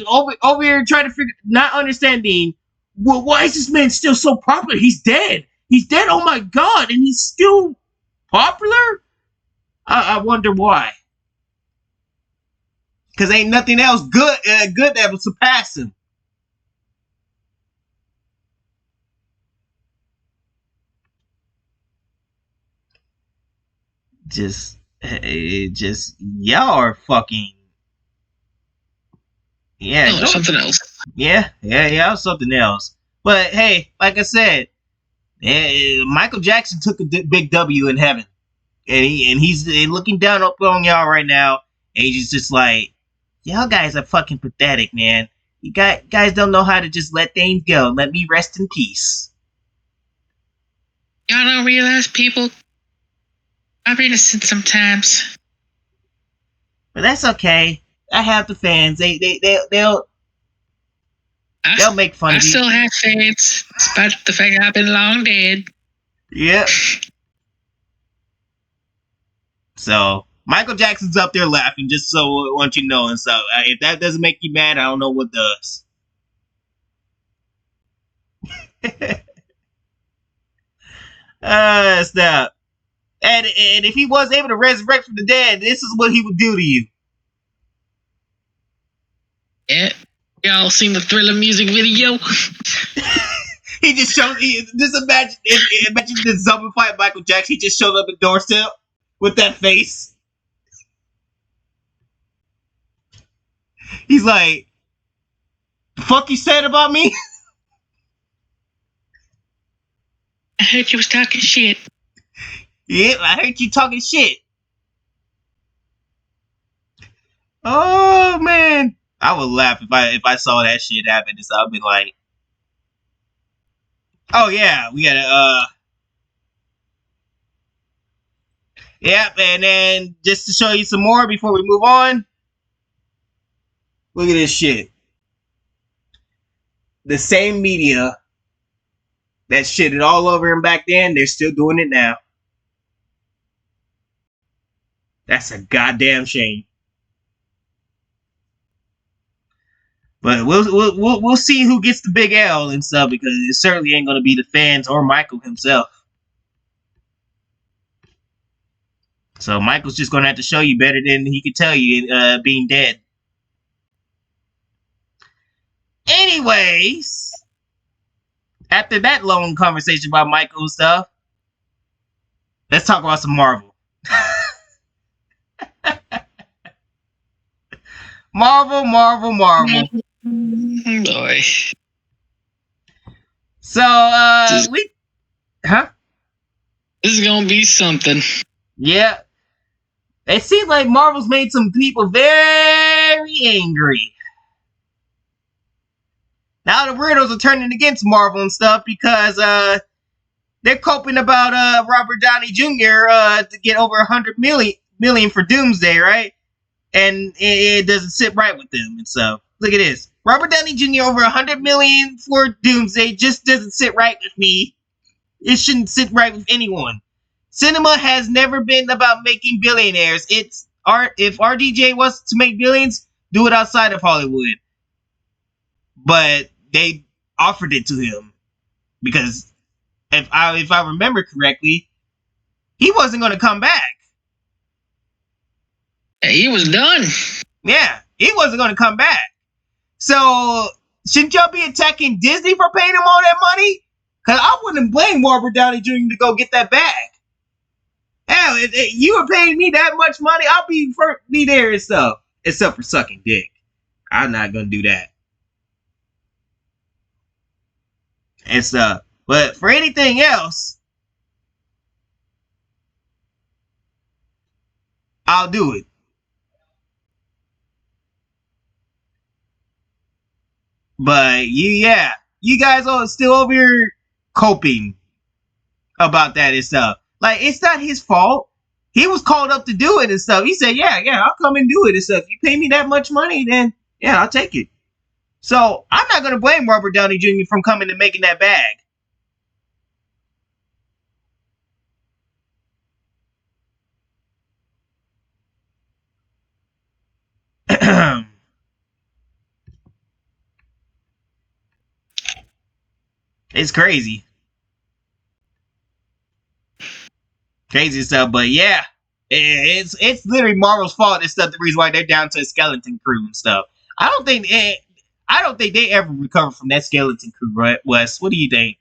over here trying to not understanding. Well, why is this man still so popular? He's dead. He's dead. Oh my god, and he's still popular. I wonder why. Because ain't nothing else good that will surpass him. Just y'all are fucking. Yeah, something else. Yeah, something else. But hey, like I said, Michael Jackson took a big W in heaven, and he's looking down up on y'all right now, and he's just like, y'all guys are fucking pathetic, man. You guys don't know how to just let things go. Let me rest in peace. Y'all don't realize people are innocent sometimes. But that's okay. I have the fans. They'll make fun of you. I still have fans, despite the fact that I've been long dead. Yep. So Michael Jackson's up there laughing, just so I want you to know. And so if that doesn't make you mad, I don't know what does. Stop. And if he was able to resurrect from the dead, this is what he would do to you. Yeah. Y'all seen the Thriller music video? He just showed. Just imagine the zombified Michael Jackson. He just showed up at doorstep with that face. He's like, "The fuck you said about me?" I heard you was talking shit. Yeah, I heard you talking shit. Oh man, I would laugh if I saw that shit happen. So I'd be like, "Oh yeah, we gotta yep." And then just to show you some more before we move on, look at this shit. The same media that shitted all over him back then, they're still doing it now. That's a goddamn shame. But we'll see who gets the big L and stuff, because it certainly ain't gonna be the fans or Michael himself. So Michael's just gonna have to show you better than he could tell you, being dead. Anyways, after that long conversation about Michael stuff, let's talk about some Marvel. Marvel. Boy. So, huh? This is gonna be something. Yeah. It seems like Marvel's made some people very angry. Now the weirdos are turning against Marvel and stuff because they're coping about Robert Downey Jr. To get over 100 million for Doomsday, right? And it doesn't sit right with them. And so look at this. Robert Downey Jr. over 100 million for Doomsday just doesn't sit right with me. It shouldn't sit right with anyone. Cinema has never been about making billionaires. It's art. If RDJ wants to make billions, do it outside of Hollywood. But they offered it to him because if I remember correctly, he wasn't going to come back. He was done. Yeah, he wasn't going to come back. So shouldn't y'all be attacking Disney for paying him all that money? Because I wouldn't blame Robert Downey Jr. to go get that bag. Hell, if you were paying me that much money, I'll be there and stuff. Except for sucking dick. I'm not going to do that. And stuff. But for anything else, I'll do it. But you guys are still over here coping about that and stuff. Like, it's not his fault. He was called up to do it and stuff. He said, yeah, I'll come and do it and stuff. You pay me that much money, then yeah, I'll take it. So I'm not gonna blame Robert Downey Jr. from coming and making that bag. It's crazy stuff, but yeah, it's literally Marvel's fault and stuff. The reason why they're down to a skeleton crew and stuff. I don't think they ever recover from that skeleton crew, right, Wes? What do you think?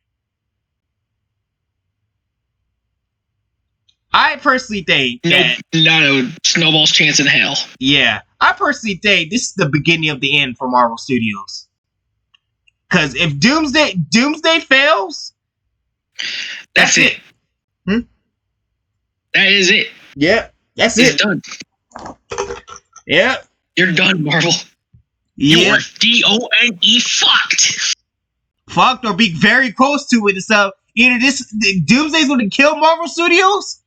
I personally think that no snowball's chance in hell. Yeah, I personally think this is the beginning of the end for Marvel Studios. Because if Doomsday fails, that's it. That is it. Yep, that's it's it. Done. Yep. You're done, Marvel. Yep. You're DONE fucked. Fucked or be very close to it and stuff. Either Doomsday's going to kill Marvel Studios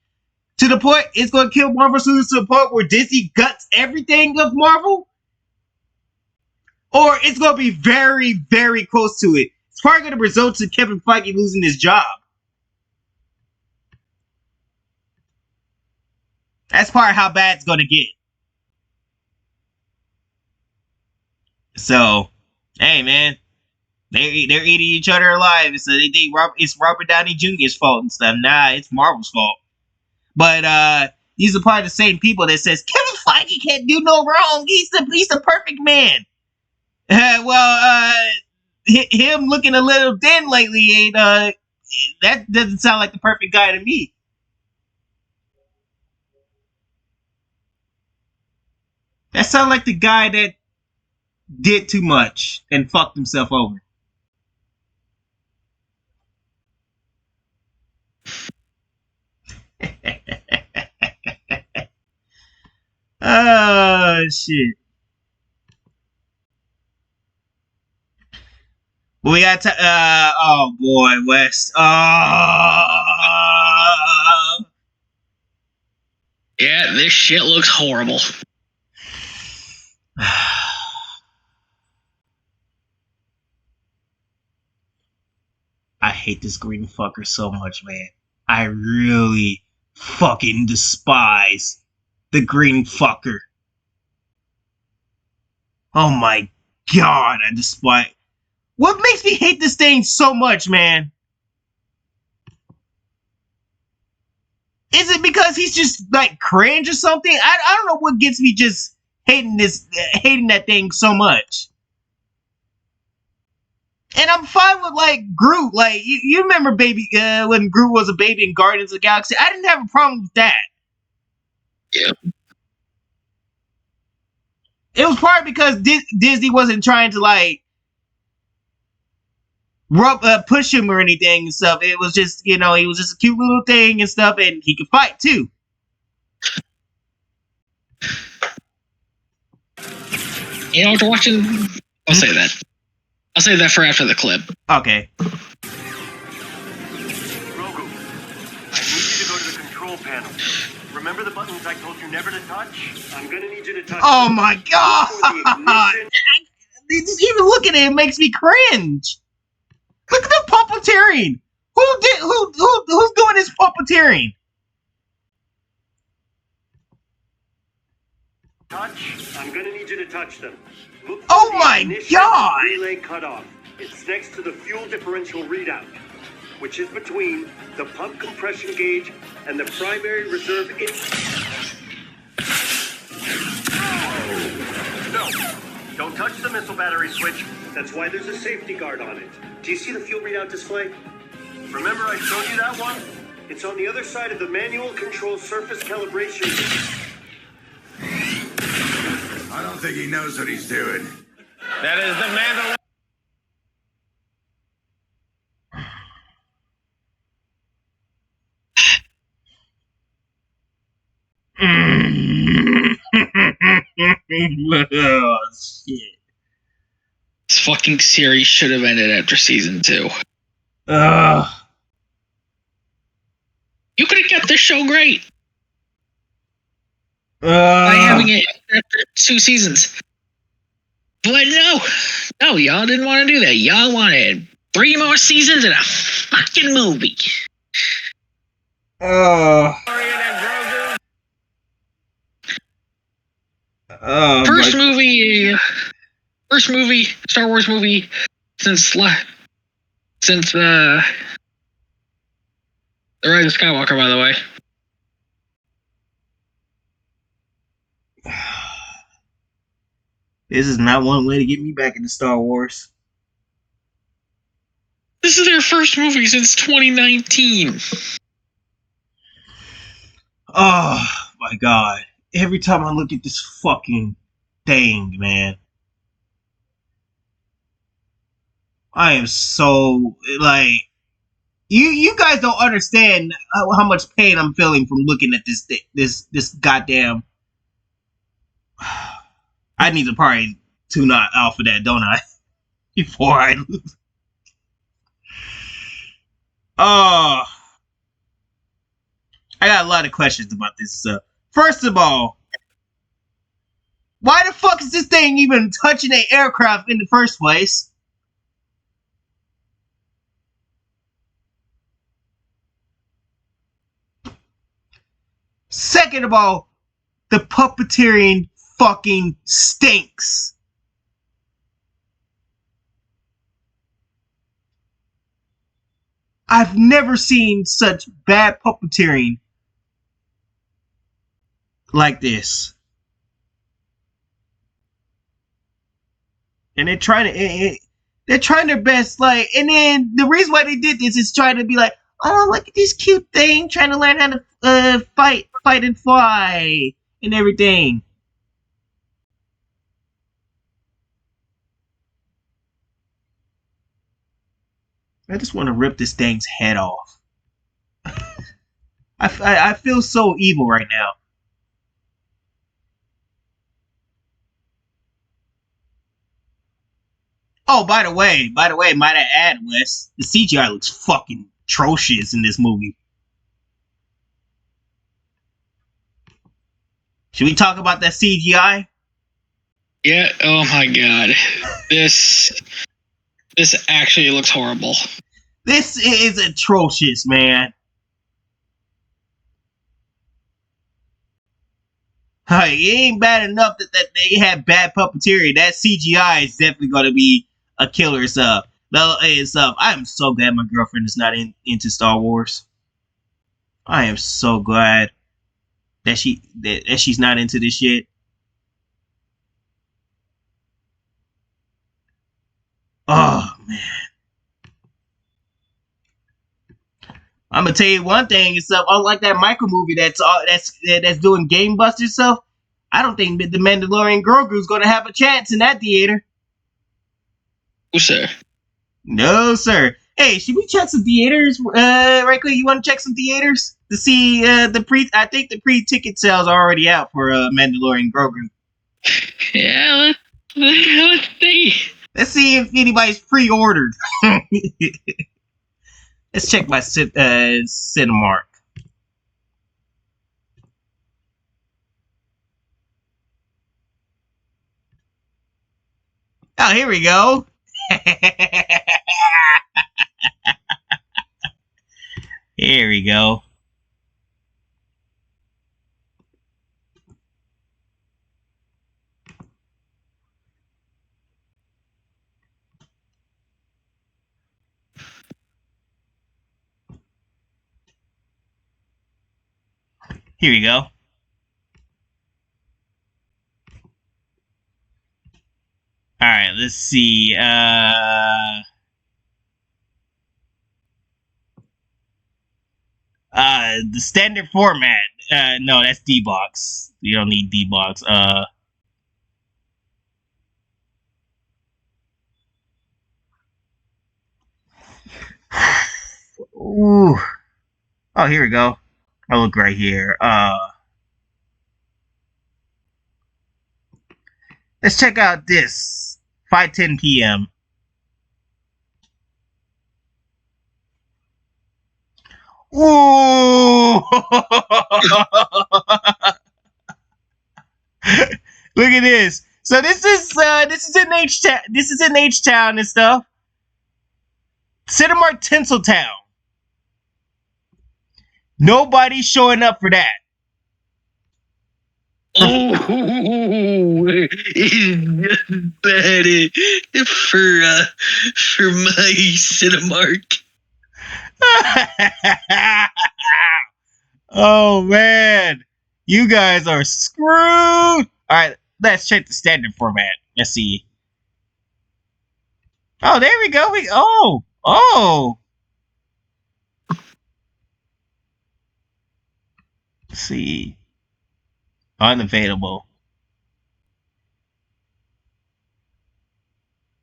to the point it's going to kill Marvel Studios to the point where Disney guts everything of Marvel, or it's going to be very, very close to it. It's probably going to result in Kevin Feige losing his job. That's probably how bad it's going to get. So, hey, man. They're eating each other alive. So they think it's Robert Downey Jr.'s fault and stuff. Nah, it's Marvel's fault. But these are probably the same people that says Kevin Feige can't do no wrong. He's the perfect man. Him looking a little thin lately ain't that doesn't sound like the perfect guy to me. That sounds like the guy that did too much and fucked himself over. Oh shit. We got to oh boy, Wes. Yeah, this shit looks horrible. I hate this green fucker so much, man. I really fucking despise the green fucker. Oh my god, I despise. What makes me hate this thing so much, man? Is it because he's just like cringe or something? I don't know what gets me just hating that thing so much. And I'm fine with like Groot. Like you remember when Groot was a baby in Guardians of the Galaxy? I didn't have a problem with that. Yeah. it was probably because Disney wasn't trying to like push him or anything and stuff. It was just, he was just a cute little thing and stuff, and he could fight too. After watching, I'll say that. I'll say that for after the clip. Okay. Grogu, I need you to go to the control panel. Remember the buttons I told you never to touch? I'm gonna need you to touch. Oh my god! Even looking at it makes me cringe. Look at the puppeteering. Who's doing this puppeteering? Touch. I'm gonna need you to touch them. Look for Oh the my ignition god! Relay cutoff. It's next to the fuel differential readout, which is between the pump compression gauge and the primary reserve No, don't touch the missile battery switch. That's why there's a safety guard on it. Do you see the fuel readout display? Remember I showed you that one? It's on the other side of the manual control surface calibration. I don't think he knows what he's doing. That is the Mandolorian. Oh shit! This fucking series should have ended after season 2. You could have kept this show great by having it after 2 seasons. But no, y'all didn't want to do that. Y'all wanted 3 more seasons and a fucking movie. First movie, Star Wars movie since The Rise of Skywalker, by the way. This is not one way to get me back into Star Wars. This is their first movie since 2019. Oh my god. Every time I look at this fucking thing, man. I am so, like, you guys don't understand how much pain I'm feeling from looking at this goddamn. I need to probably tune out for that, don't I? Before I lose. Oh, I got a lot of questions about this stuff. First of all, why the fuck is this thing even touching an aircraft in the first place? Second of all, the puppeteering fucking stinks. I've never seen such bad puppeteering like this. And they're trying their best, like, and then the reason why they did this is trying to be like, oh, look at this cute thing trying to learn how to fight and fly and everything. I just want to rip this thing's head off. I feel so evil right now. Oh, by the way, might I add, Wes, the CGI looks fucking atrocious in this movie. Should we talk about that CGI? Yeah, oh my god. This actually looks horrible. This is atrocious, man. Hey, it ain't bad enough that they had bad puppeteering. That CGI is definitely going to be a killer stuff. I'm so glad my girlfriend is not into Star Wars. I am so glad that she's not into this shit. Oh man, I'm gonna tell you one thing. It's unlike that Michael movie that's doing game buster stuff. I don't think that the Mandalorian Grogu's going to have a chance in that theater. Oh, sir. No, sir. Hey, should we check some theaters? Right quick, you want to check some theaters to see the pre? I think the pre-ticket sales are already out for Mandalorian Grogu. Yeah, let's see. Let's see if anybody's pre-ordered. Let's check my Cinemark. Oh, here we go. Here we go. Here we go. All right, let's see. The standard format. No, that's D-Box. You don't need D-Box. Ooh. Oh, here we go. I'll look right here. Let's check out this. 5:10 p.m. Ooh! Look at this. So this is in H-Town. This is in H-Town and stuff. Cinemark Tinseltown. Nobody's showing up for that. Oh, it's bad for my Cinemark. Oh man, you guys are screwed. All right, let's check the standard format. Let's see. Oh, there we go. Oh. Let's see. Unavailable.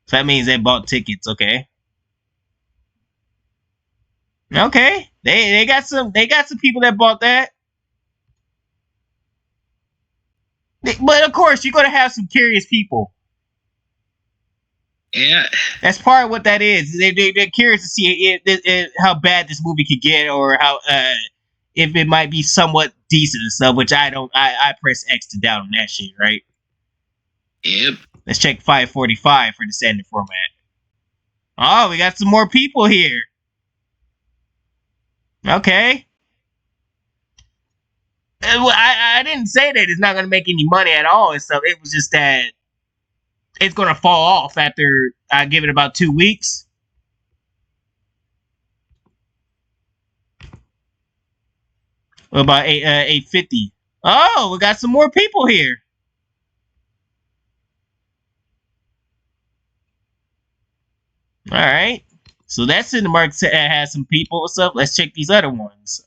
So that means they bought tickets. Okay. Okay. They got some people that bought that. But of course, you're gonna have some curious people. Yeah. That's part of what that is. They're curious to see how bad this movie could get, or how if it might be somewhat decent and stuff. Which I don't. I press X to doubt on that shit, right? Yep. Let's check 5:45 for the standard format. Oh, we got some more people here. Okay. Well, I didn't say that it's not going to make any money at all and stuff. It was just that it's going to fall off after I give it about 2 weeks. What about 850? Oh, we got some more people here. All right. So that's in the market has some people and stuff. Let's check these other ones.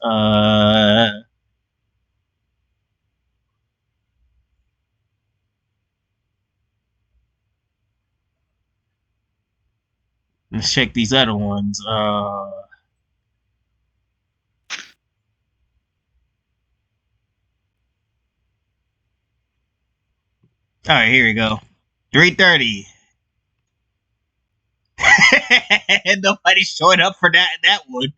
Let's check these other ones. All right, here we go. 3:30. Nobody's showing up for that one.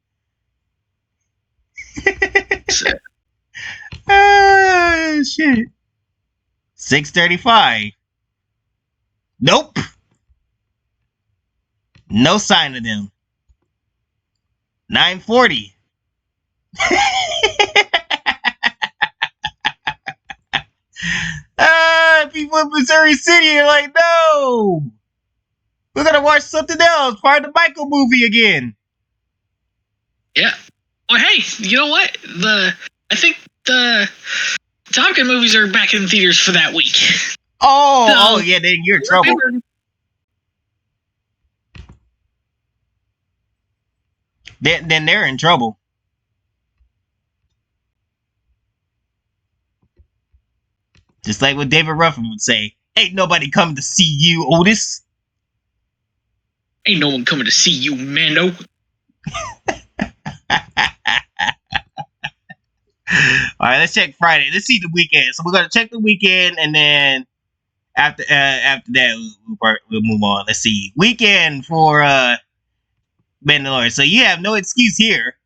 Shit. 6:35. Nope. No sign of them. 9:40. People in Missouri City are like, no. We're gonna watch something else. Part of the Michael movie again. Yeah. Well, hey, you know what? I think the Top Gun movies are back in theaters for that week. Oh, yeah, then you're in trouble. Then they're in trouble. Just like what David Ruffin would say, ain't nobody coming to see you, Otis. Ain't no one coming to see you, Mando. Alright, let's check Friday. Let's see the weekend. So we're gonna check the weekend, and then after that we'll move on. Let's see. Weekend for Mandalorian. So you have no excuse here.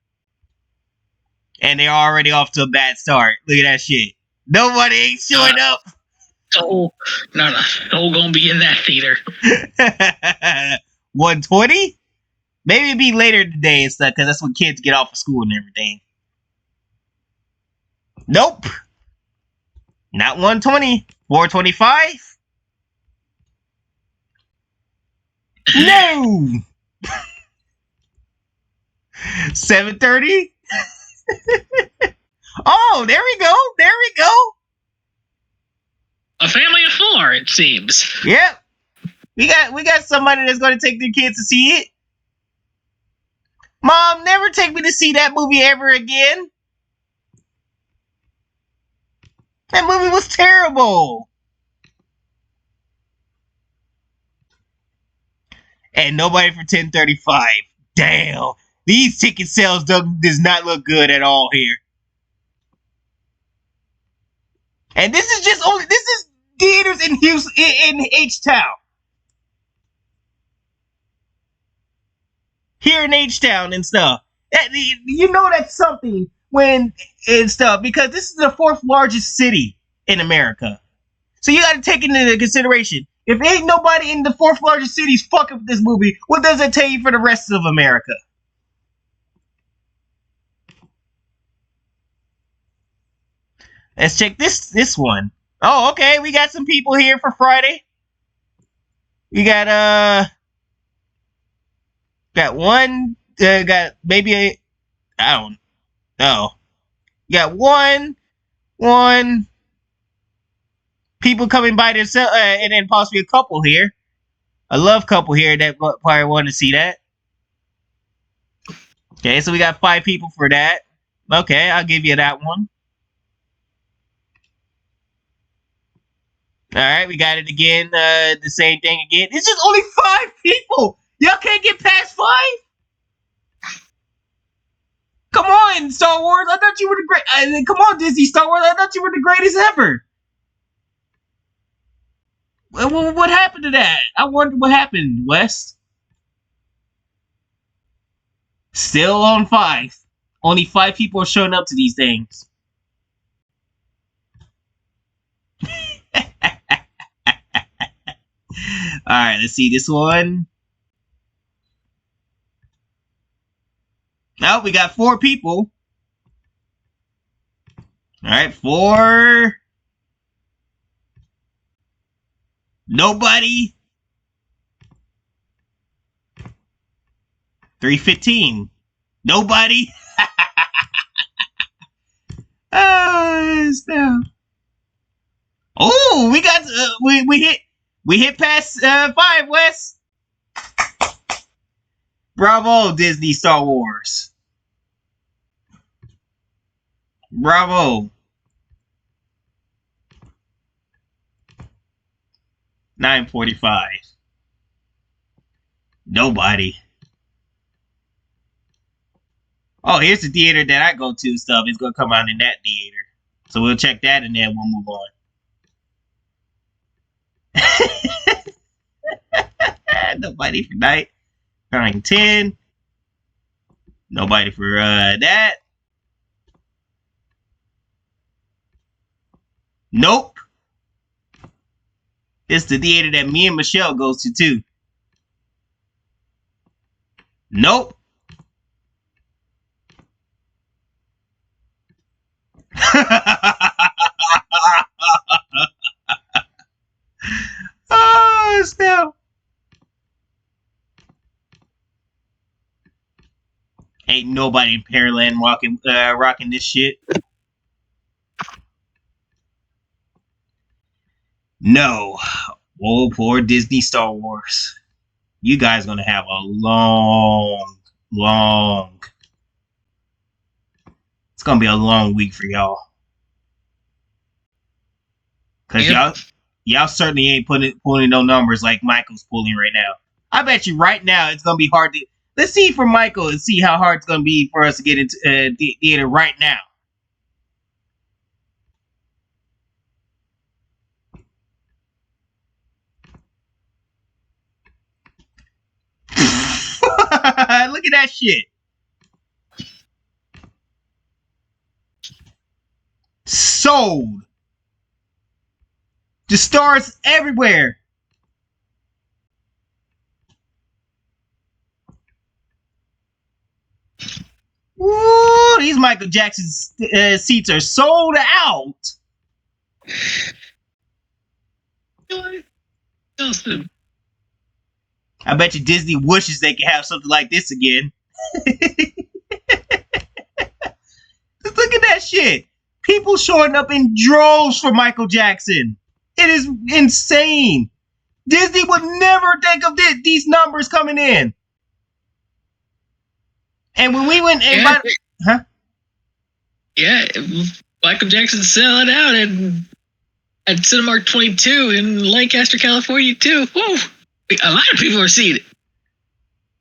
And they're already off to a bad start. Look at that shit. Nobody ain't showing up. Soul gonna be in that theater. 120? Maybe it'd be later today and stuff, because that's when kids get off of school and everything. Nope. Not 120. 425? No. 7:30? Oh, there we go. There we go. A family of 4, it seems. Yep. We got somebody that's going to take their kids to see it. Mom, never take me to see that movie ever again. That movie was terrible. And nobody for 10:35. Damn. These ticket sales does not look good at all here. And this is theaters in Houston, in H-Town. Here in H-Town and stuff. You know that's something when and stuff, because this is the 4th largest city in America. So you gotta take into consideration, if ain't nobody in the 4th largest cities fucking with this movie, what does it tell you for the rest of America? Let's check this one. Oh, okay, we got some people here for Friday. We got one, got maybe a, I don't know. You got one people coming by themselves, and then possibly a couple here. A love couple here that probably want to see that. Okay, so we got 5 people for that. Okay, I'll give you that one. Alright, we got it again, the same thing again. It's just only 5 people! Y'all can't get past 5? Come on, Star Wars, I thought you were the great... come on, Disney Star Wars, I thought you were the greatest ever! What happened to that? I wonder what happened, Wes. Still on 5. Only 5 people are showing up to these things. Alright, let's see this one. Oh, we got 4 people. Alright, 4. Nobody. 3:15. Nobody. Oh, we got we hit past 5, Wes. Bravo, Disney Star Wars. Bravo. 9:45. Nobody. Oh, here's the theater that I go to. Stuff is gonna come out in that theater, so we'll check that and then we'll move on. Nobody for night. 9:10. Nobody for that. Nope. It's the theater that me and Michelle goes to too. Nope. Oh, snap. Ain't nobody in Pearland rocking this shit. No. Oh, poor Disney Star Wars. You guys gonna have a long. It's gonna be a long week for y'all. Cause y'all certainly ain't pulling no numbers like Michael's pulling right now. I bet you right now it's gonna be hard to. Let's see for Michael and see how hard it's gonna be for us to get into theater right now. Look at that shit. Sold. The stars everywhere. Woo, these Michael Jackson seats are sold out. Justin. I bet you Disney wishes they could have something like this again. Just look at that shit. People showing up in droves for Michael Jackson. It is insane. Disney would never think of these numbers coming in. And when we went and Michael Jackson's selling out at Cinemark 22 in Lancaster, California too. Woo! A lot of people are seeing it.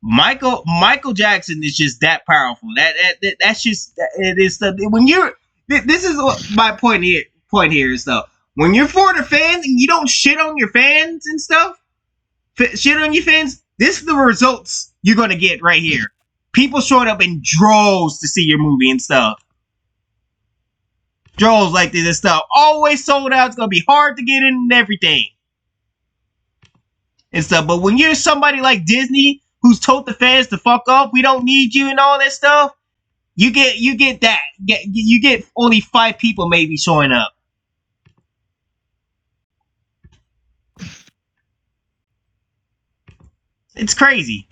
Michael Jackson is just that powerful. That's just it is the when you're. This is what my point here is though. When you're for the fans and you don't shit on your fans and stuff, shit on your fans. This is the results you're gonna get right here. People showing up in droves to see your movie and stuff. Droves like this and stuff. Always sold out. It's gonna be hard to get in and everything. And stuff. But when you're somebody like Disney who's told the fans to fuck off, we don't need you and all that stuff, you get that. You get only 5 people maybe showing up. It's crazy.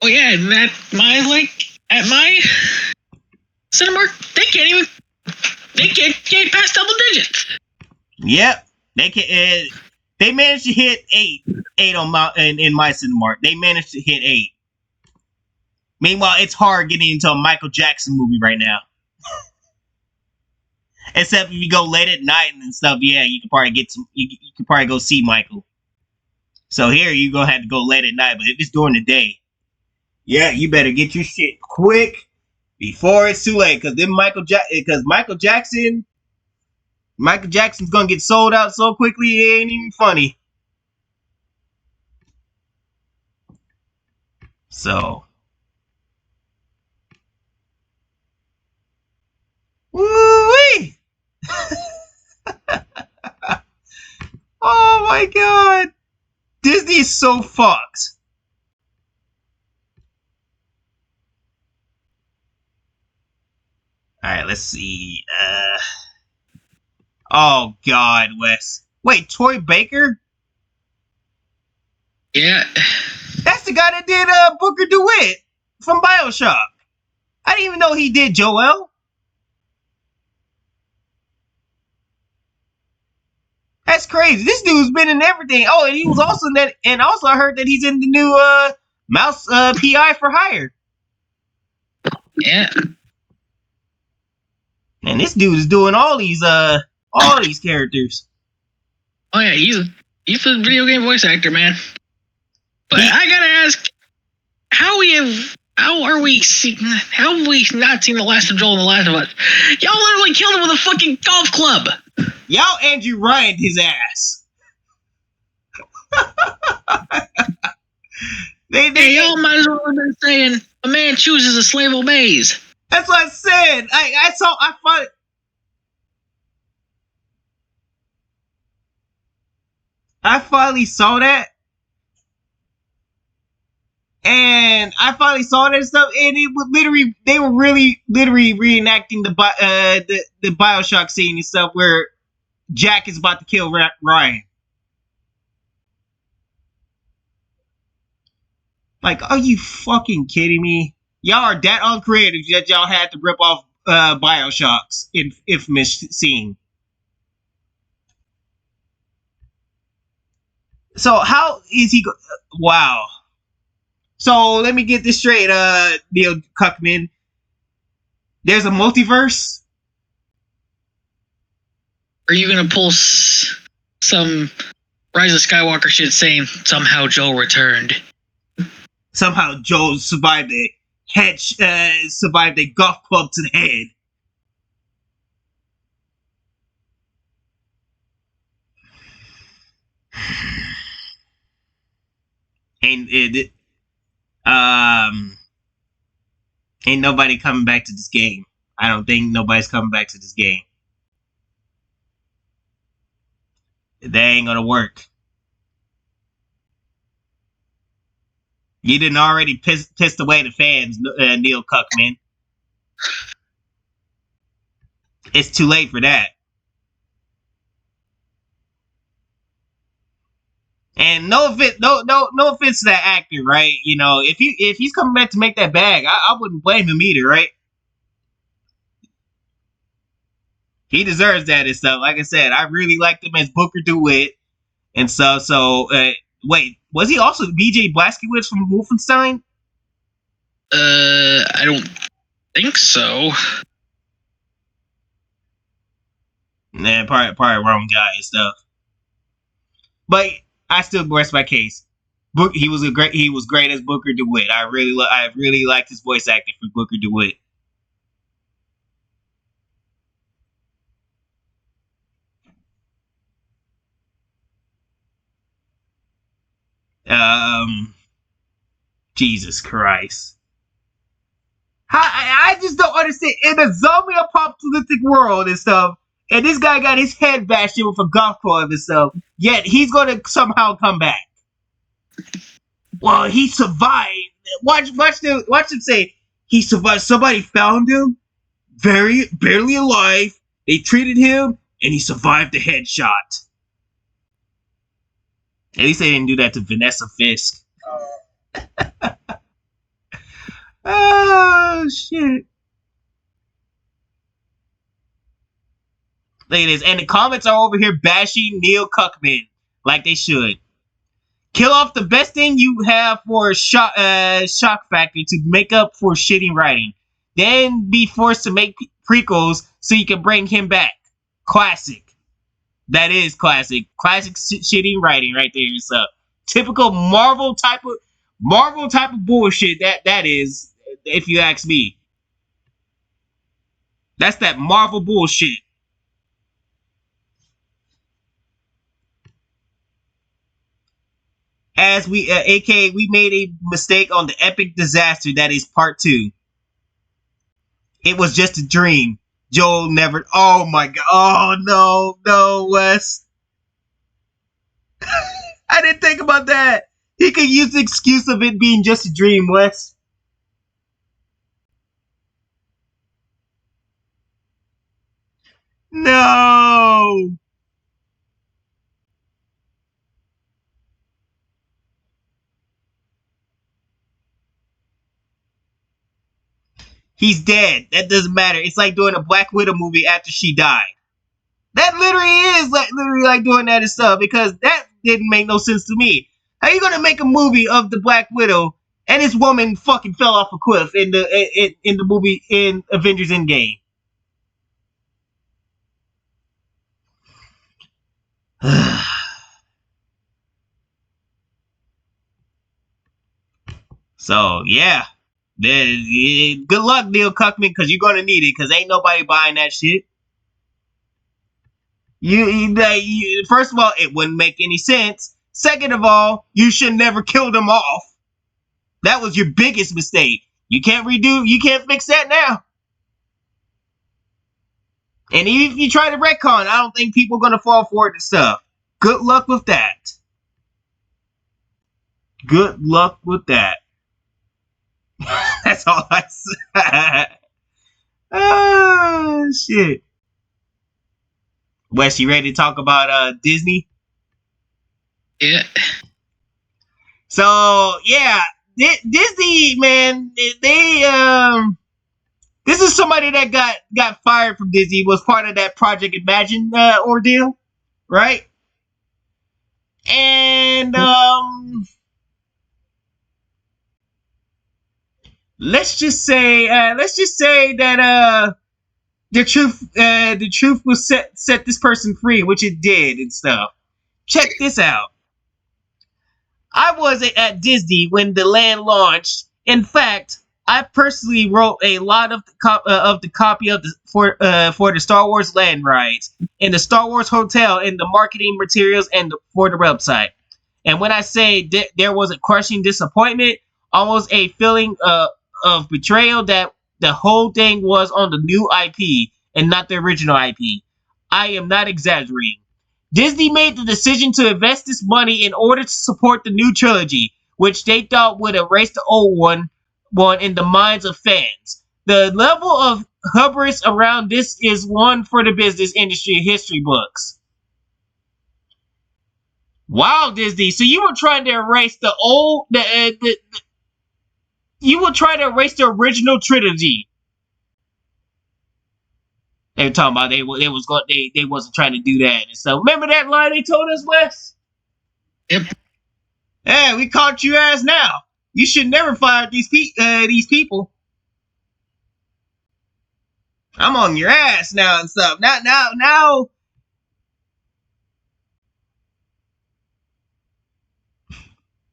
Oh yeah, and at my Cinemark, they can't get past double digits. Yep, they can. They managed to hit 8 on in my Cinemark. They managed to hit 8. Meanwhile, it's hard getting into a Michael Jackson movie right now. Except if you go late at night and stuff, yeah, you can probably get some. You can probably go see Michael. So here you're gonna have to go late at night, but if it's during the day, yeah, you better get your shit quick before it's too late. Because then Michael Jackson's gonna get sold out so quickly it ain't even funny. So, woo-wee! Oh my god, Disney is so fucked. All right, let's see. Oh God, Wes. Wait, Troy Baker? Yeah. That's the guy that did Booker DeWitt from BioShock. I didn't even know he did Joel. That's crazy. This dude's been in everything. Oh, and he was also in that, and also I heard that he's in the new Mouse PI for Hire. Yeah. And this dude is doing all these characters. Oh yeah, he's a video game voice actor, man. But I gotta ask, how have we not seen the last of Joel in The Last of Us? Y'all literally killed him with a fucking golf club. Y'all Andrew Ryan his ass. Y'all might as well have been saying a man chooses, a slave obeys. That's what I said. I finally saw that. And I finally saw that stuff, and it was they were really reenacting the BioShock scene and stuff where Jack is about to kill Ryan. Like, are you fucking kidding me? Y'all are that uncreative that y'all had to rip off BioShock's infamous scene. So how is he? Wow. So let me get this straight, Neil Cuckman. There's a multiverse. Are you gonna pull some Rise of Skywalker shit saying somehow Joel returned? Somehow Joel survived survived a golf club to the head. And ain't nobody coming back to this game. I don't think nobody's coming back to this game. That ain't gonna work. You didn't already pissed away the fans, Neil Cuckman. It's too late for that. And no offense to that actor, right? You know, if he's coming back to make that bag, I wouldn't blame him either, right? He deserves that and stuff. Like I said, I really liked him as Booker DeWitt and stuff. So, wait, was he also BJ Blazkowicz from Wolfenstein? I don't think so. Nah, probably wrong guy and stuff. But I still rest my case. He was great as Booker DeWitt. I really liked his voice acting for Booker DeWitt. Jesus Christ. I just don't understand. In a zombie apocalyptic world and stuff, and this guy got his head bashed in with a golf club and stuff, yet he's gonna somehow come back. Well, he survived. Watch him say he survived. Somebody found him, barely alive. They treated him, and he survived the headshot. At least they didn't do that to Vanessa Fisk. Oh, shit. Look at this. And the comments are over here bashing Neil Cuckman like they should. Kill off the best thing you have for shock factor to make up for shitty writing. Then be forced to make prequels so you can bring him back. Classic. That is classic. Classic shitty writing right there. It's a typical Marvel type of bullshit. That is, if you ask me. That's that Marvel bullshit. As we, aka, we made a mistake on the epic disaster that is part 2. It was just a dream. Joel never. Oh my god. Oh no, Wes. I didn't think about that. He could use the excuse of it being just a dream, Wes. No. He's dead. That doesn't matter. It's like doing a Black Widow movie after she died. That literally is like doing that and stuff, because that didn't make no sense to me. How you gonna make a movie of the Black Widow and this woman fucking fell off a cliff in the movie in Avengers Endgame? So yeah. Good luck, Neil Cuckman, because you're gonna need it, because ain't nobody buying that shit. First of all, it wouldn't make any sense. Second of all, you should never kill them off. That was your biggest mistake. You can't fix that now. And even if you try to retcon, I don't think people are gonna fall for it and stuff. Good luck with that. Good luck with that. That's all I said. Oh, shit. Wes, you ready to talk about Disney? Yeah. So, yeah. Disney, man, this is somebody that got fired from Disney, was part of that Project Imagine ordeal, right? And, let's just say that the truth will set this person free, which it did and stuff. Check this out. I wasn't at Disney when the land launched. In fact, I personally wrote a lot of the copy of the for the Star Wars land rides in the Star Wars hotel in the marketing materials and for the website. And when I say there was a crushing disappointment, almost a feeling of betrayal that the whole thing was on the new IP and not the original IP. I am not exaggerating. Disney made the decision to invest this money in order to support the new trilogy, which they thought would erase the old one in the minds of fans. The level of hubris around this is one for the business industry history books. Wow, Disney! So you were trying to erase you were trying to erase the original trilogy. They were talking about they wasn't trying to do that and so remember that line they told us, Wes? Yep. Hey, we caught you ass now. You should never fire these people. I'm on your ass now and stuff. Now.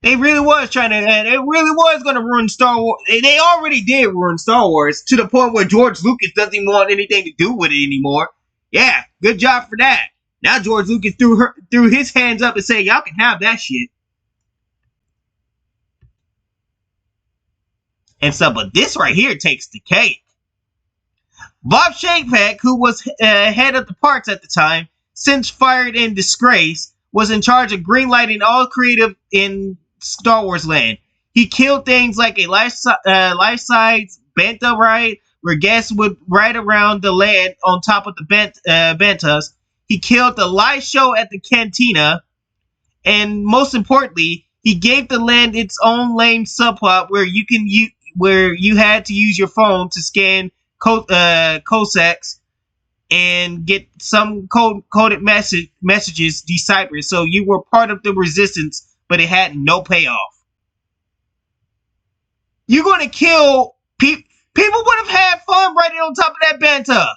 They really was trying to. They really was going to ruin Star Wars. They already did ruin Star Wars to the point where George Lucas doesn't even want anything to do with it anymore. Yeah, good job for that. Now George Lucas threw his hands up and said, "Y'all can have that shit." And so, but this right here takes the cake. Bob Chapek, who was head of the parks at the time, since fired in disgrace, was in charge of greenlighting all creative in Star Wars land. He killed things like a life-size banta ride, where guests would ride around the land on top of the bantas. He killed the live show at the cantina, and most importantly, he gave the land its own lame subplot where you had to use your phone to scan codecs and get some coded messages deciphered, so you were part of the resistance, but it had no payoff. You're going to kill people. People would have had fun riding on top of that banta.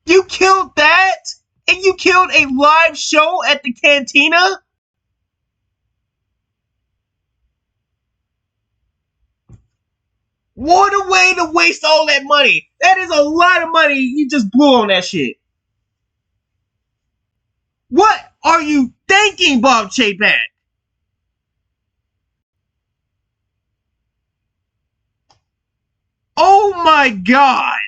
You killed that, and you killed a live show at the cantina. What a way to waste all that money. That is a lot of money you just blew on that shit. What are you thinking, Bob Chapek? Oh my god.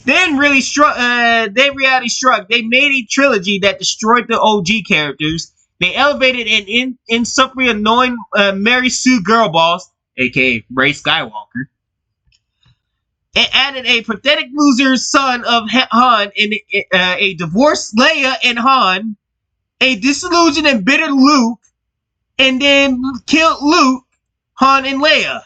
Then reality struck. They made a trilogy that destroyed the OG characters. They elevated an insufferably annoying Mary Sue Girlboss, aka Rey Skywalker, and added a pathetic loser son of Han and a divorced Leia and Han, a disillusioned and bitter Luke, and then killed Luke, Han, and Leia.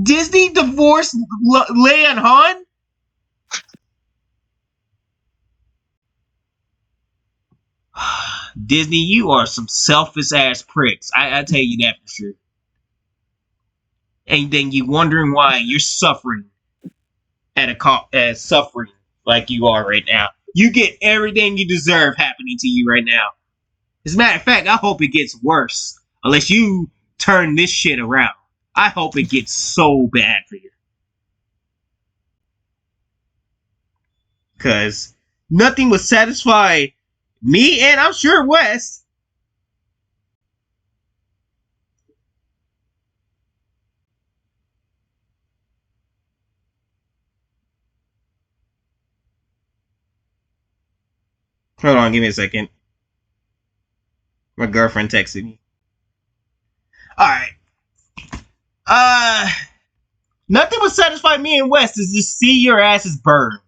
Disney divorced Leia and Han? Disney, you are some selfish ass pricks. I tell you that for sure. And then you wondering why you're suffering suffering like you are right now. You get everything you deserve happening to you right now. As a matter of fact, I hope it gets worse. Unless you turn this shit around. I hope it gets so bad for you. Because nothing would satisfy me, and I'm sure Wes. Hold on, give me a second. My girlfriend texted me. Alright. Nothing would satisfy me and Wes is to see your asses burn.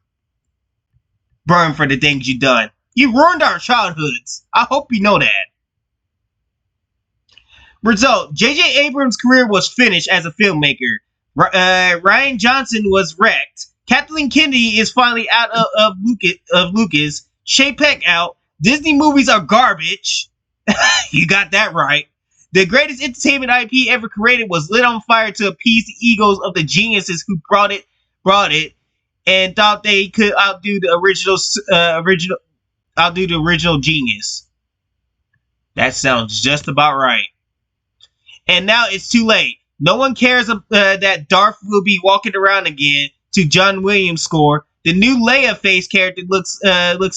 Burn for the things you done. You ruined our childhoods. I hope you know that. Result: J.J. Abrams' career was finished as a filmmaker. Rian Johnson was wrecked. Kathleen Kennedy is finally out of Lucas. Chapek out. Disney movies are garbage. You got that right. The greatest entertainment IP ever created was lit on fire to appease the egos of the geniuses who brought it, and thought they could outdo the original genius. That sounds just about right. And now it's too late. No one cares that Darth will be walking around again to John Williams' score. The new Leia face character looks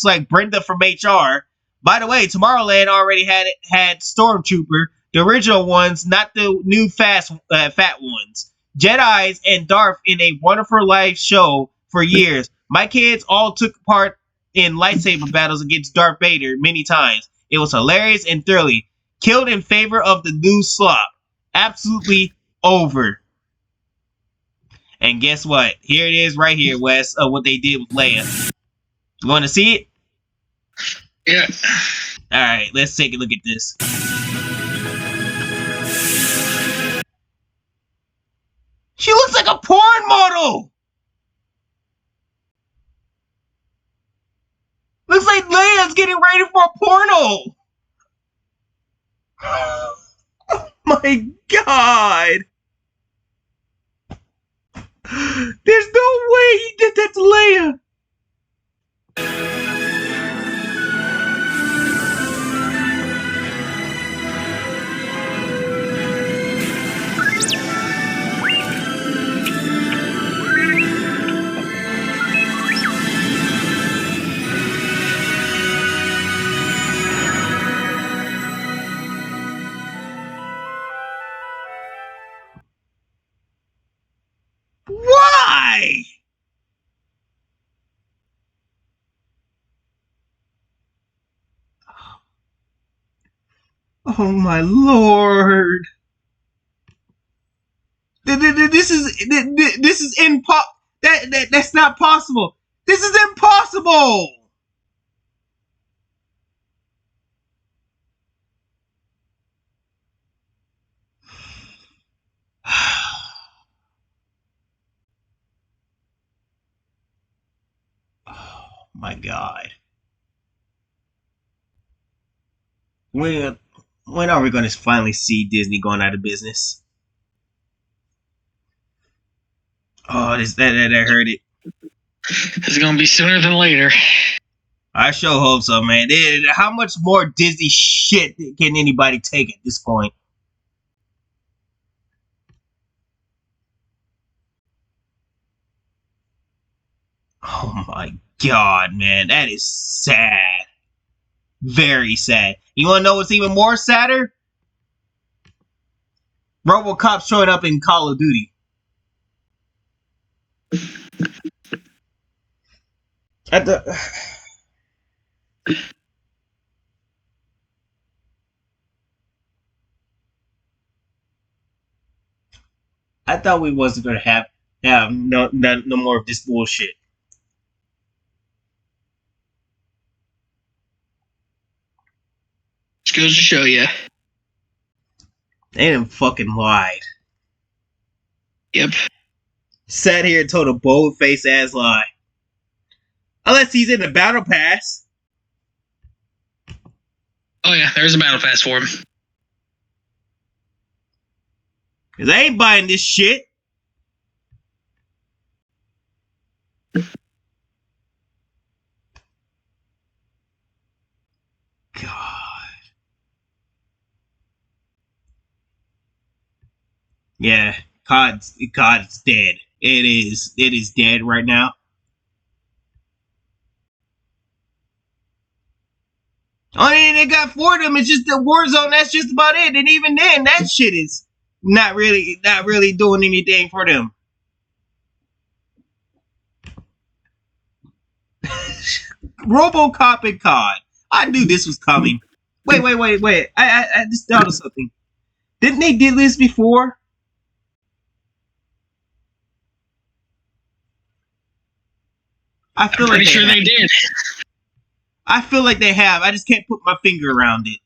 like Brenda from HR. By the way, Tomorrowland already had Stormtrooper, the original ones, not the new fat ones. Jedi's and Darth in a Wonderful Life show for years. My kids all took part in lightsaber battles against Darth Vader many times. It was hilarious and thrilling. Killed in favor of the new slop. Absolutely over. And guess what? Here it is right here, Wes, of what they did with Leia. You want to see it? Yeah. Alright, let's take a look at this. She looks like a porn model! Looks like Leia's getting ready for a porno! Oh my god! There's no way he did that to Leia! Why? Oh my lord! This is that's not possible. This is impossible. Oh my god. When are we going to finally see Disney going out of business? Oh, that hurt it. It's gonna be sooner than later. I sure hope so, man. How much more Disney shit can anybody take at this point? Oh my god, man. That is sad. Very sad. You wanna know what's even more sadder? RoboCop showing up in Call of Duty. I thought we wasn't gonna have no more of this bullshit. Just goes to show you. They done fucking lied. Yep. Sat here and told a bold-faced ass lie. Unless he's in the battle pass. Oh yeah, there's a battle pass for him. Cause I ain't buying this shit. God. Yeah, God's dead. It is dead right now. Only thing they got for them is just the Warzone. That's just about it. And even then, that shit is not really doing anything for them. RoboCop and COD. I knew this was coming. Wait. I just thought of something. Didn't they do this before? I feel Pretty like sure they did. I feel like they have. I just can't put my finger around it.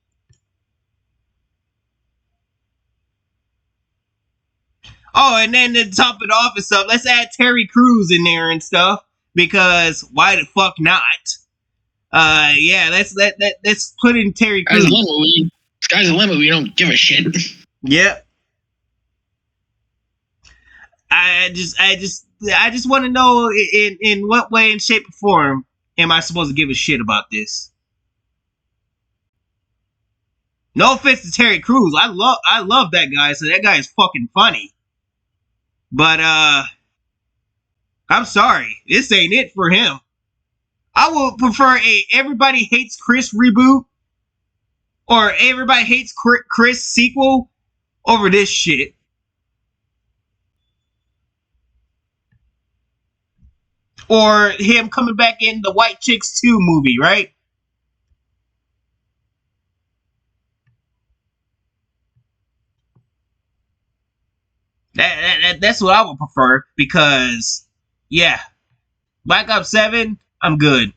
Oh, and then to top it off and stuff, let's add Terry Crews in there and stuff. Because why the fuck not? Yeah, that's putting Terry Crews. Sky's the limit. We don't give a shit. Yep. I just want to know in what way, in shape, or form am I supposed to give a shit about this? No offense to Terry Crews, I love that guy, so that guy is fucking funny. But I'm sorry, this ain't it for him. I would prefer a Everybody Hates Chris reboot or Everybody Hates Chris sequel over this shit. Or him coming back in the White Chicks 2 movie, right? That's what I would prefer, because, yeah, Black Ops 7, I'm good.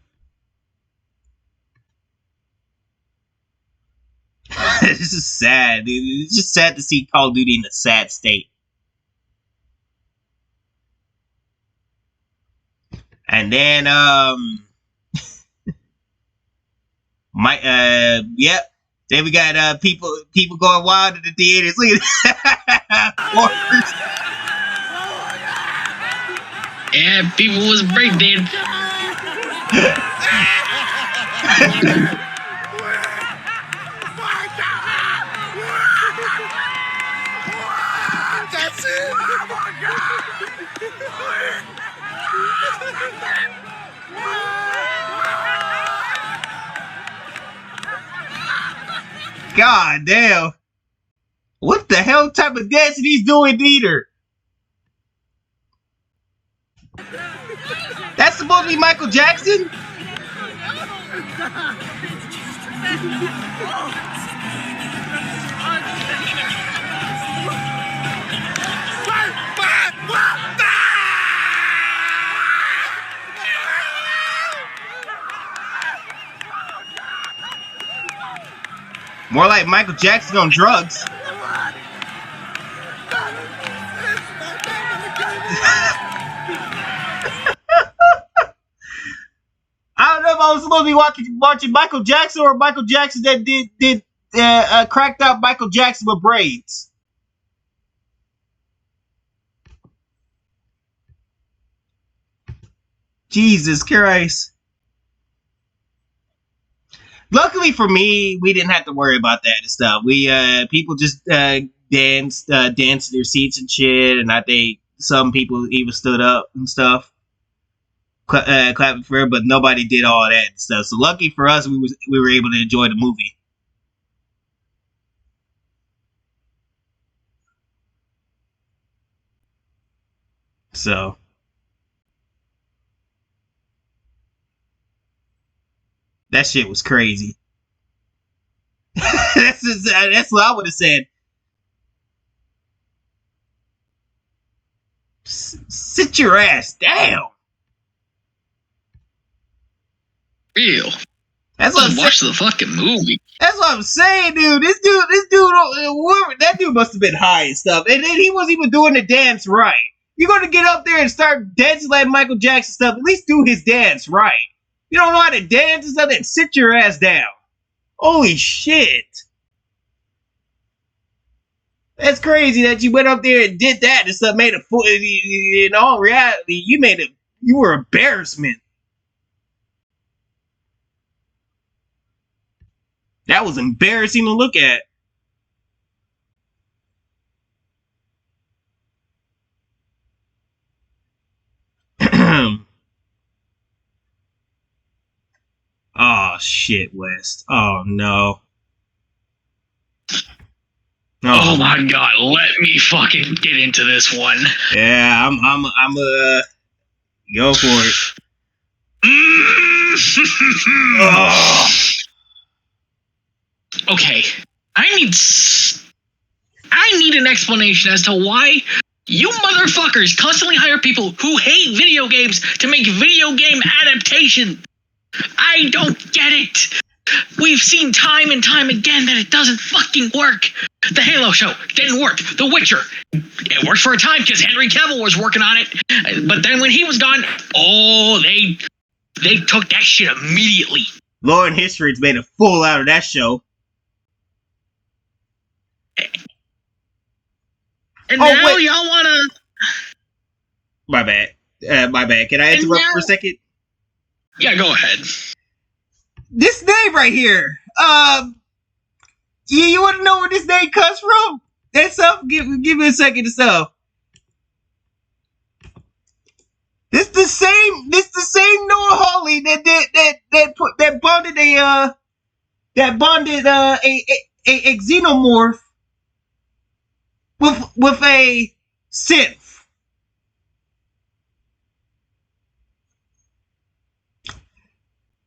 This is sad, dude. It's just sad to see Call of Duty in a sad state. And then, yep. Then we got people going wild in the theaters. Look at that. Yeah, people was breakdancing. That's it. Oh my God. God damn. What the hell type of dancing he's doing either? That's supposed to be Michael Jackson? More like Michael Jackson on drugs. I don't know if I was supposed to be watching Michael Jackson or Michael Jackson that did cracked out Michael Jackson with braids. Jesus Christ. Luckily for me, we didn't have to worry about that and stuff. We people just danced in their seats and shit, and I think some people even stood up and stuff, clapping for it, but nobody did all that and stuff. So lucky for us, we were able to enjoy the movie. So that shit was crazy. That's what I would have said. Sit your ass down. Real. That's what I'm watch the fucking movie. That's what I'm saying, dude. This dude, that dude must have been high and stuff, and then he wasn't even doing the dance right. You're gonna get up there and start dancing like Michael Jackson stuff. At least do his dance right. You don't know how to dance and stuff, then sit your ass down. Holy shit. That's crazy that you went up there and did that and stuff, made a fool. In all reality, you were embarrassment. That was embarrassing to look at. Oh shit, West. Oh no. Oh my God, let me fucking get into this one. Yeah, I'm go for it. Oh. Okay, I need an explanation as to why you motherfuckers constantly hire people who hate video games to make video game adaptation. I don't get it. We've seen time and time again that it doesn't fucking work. The Halo show didn't work. The Witcher, it worked for a time because Henry Cavill was working on it. But then when he was gone, they took that shit immediately. Lore and History's made a fool out of that show. And Oh, now wait. y'all wanna. My bad. My bad. Can I And interrupt now- for a second? Yeah, go ahead. This name right here. You want to know where this name comes from? That's up. Give me a second to stuff. This the same Noah Hawley that bonded a xenomorph with a synth.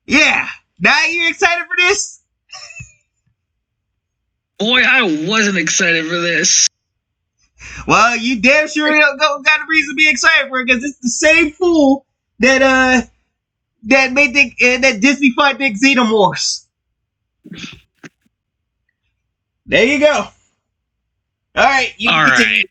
Yeah. Now you're excited for this? Boy, I wasn't excited for this. Well, you damn sure got a reason to be excited for it, because it's the same fool that made that Disney fought the xenomorphs. There you go. All right. All right.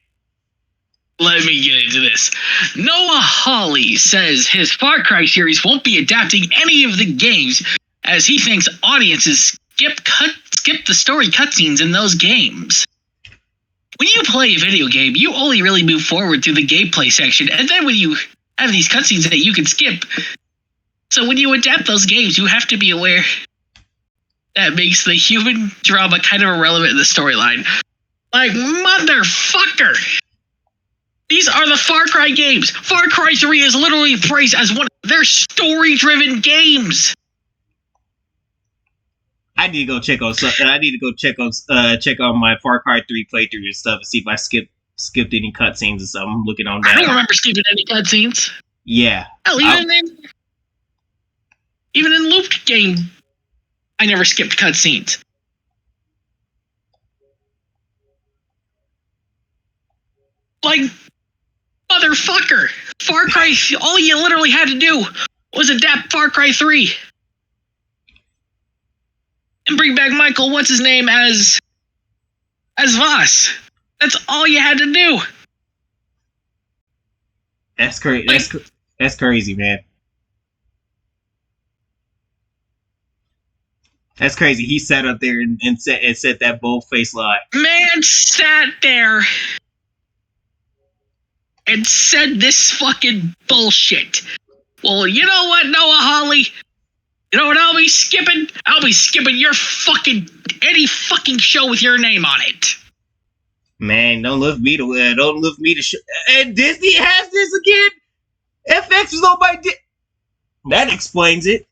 Let me get into this. Noah Hawley says his Far Cry series won't be adapting any of the games, as he thinks audiences skip the story cutscenes in those games. When you play a video game, you only really move forward through the gameplay section, and then when you have these cutscenes that you can skip. So when you adapt those games, you have to be aware that makes the human drama kind of irrelevant in the storyline. Like, motherfucker! These are the Far Cry games. Far Cry 3 is literally praised as one of their story-driven games. I need to go check on something. I need to go check on my Far Cry 3 playthrough and stuff and see if I skipped any cutscenes or something. I'm looking on that. I don't remember skipping any cutscenes. Yeah. Hell, even in looped game, I never skipped cutscenes. Like, motherfucker! Far Cry, all you literally had to do was adapt Far Cry 3. And bring back Michael, what's his name, as Voss. That's all you had to do. That's crazy. That's crazy, man. That's crazy. He sat up there and said that bold-faced lie. Man sat there and said this fucking bullshit. Well, you know what, Noah Hawley? You know what I'll be skipping? I'll be skipping any fucking show with your name on it. Man, don't lift me to show. And Disney has this again? FX was on my That explains it.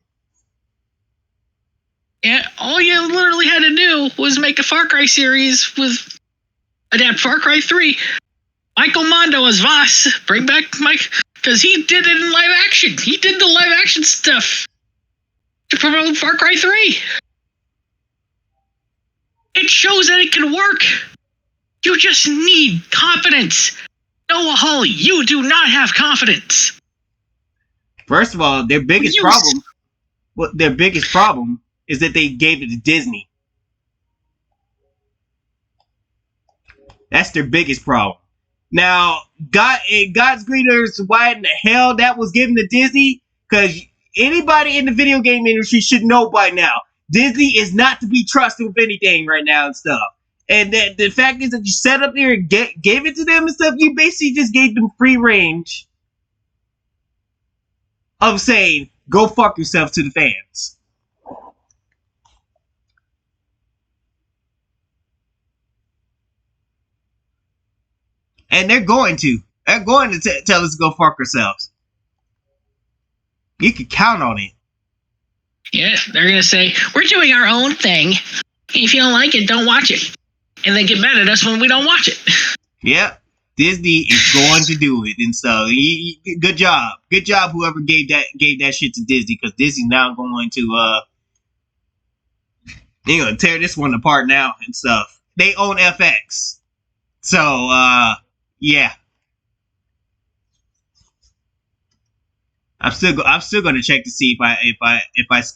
Yeah, all you literally had to do was make a Far Cry series with adapt Far Cry 3. Michael Mondo as Voss. Bring back Mike, because he did it in live action. He did the live action stuff to promote Far Cry 3. It shows that it can work. You just need confidence. Noah Hawley, you do not have confidence. First of all, their biggest problem is that they gave it to Disney. That's their biggest problem. Now, God's green earth, why in the hell that was given to Disney? Because anybody in the video game industry should know by now, Disney is not to be trusted with anything right now and stuff. And the fact is that you sat up there and gave it to them and stuff, you basically just gave them free range of saying, go fuck yourself to the fans. And they're going to. They're going to tell us to go fuck ourselves. You can count on it. Yeah, they're going to say, we're doing our own thing. If you don't like it, don't watch it. And then get mad at us when we don't watch it. Yep. Disney is going to do it. And so, good job. Good job whoever gave that shit to Disney. Because Disney's now going to, they're going to tear this one apart now and stuff. They own FX. So, yeah. I'm still gonna check to see if I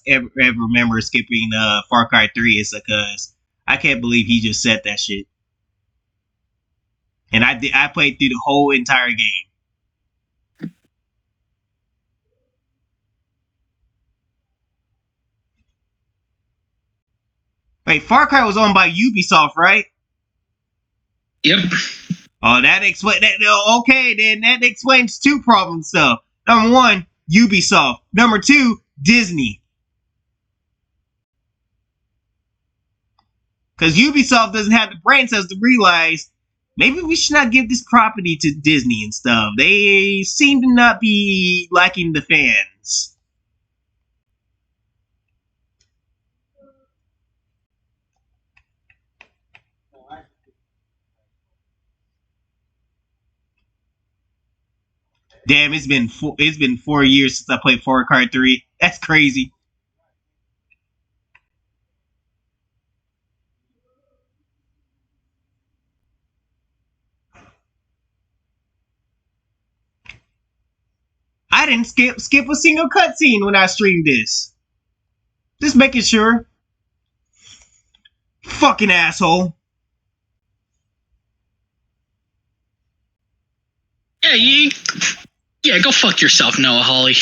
ever remember skipping Far Cry 3. It's because I can't believe he just said that shit. And I played through the whole entire game. Wait, Far Cry was owned by Ubisoft, right? Yep. Oh, that explains that. Okay, then that explains two problems, though. Number one, Ubisoft. Number two, Disney. Because Ubisoft doesn't have the brain cells to realize maybe we should not give this property to Disney and stuff. They seem to not be liking the fans. Damn, it's been 4 years since I played Far Cry 3. That's crazy. I didn't skip a single cutscene when I streamed this. Just making sure. Fucking asshole. Yeah, go fuck yourself, Noah Hawley.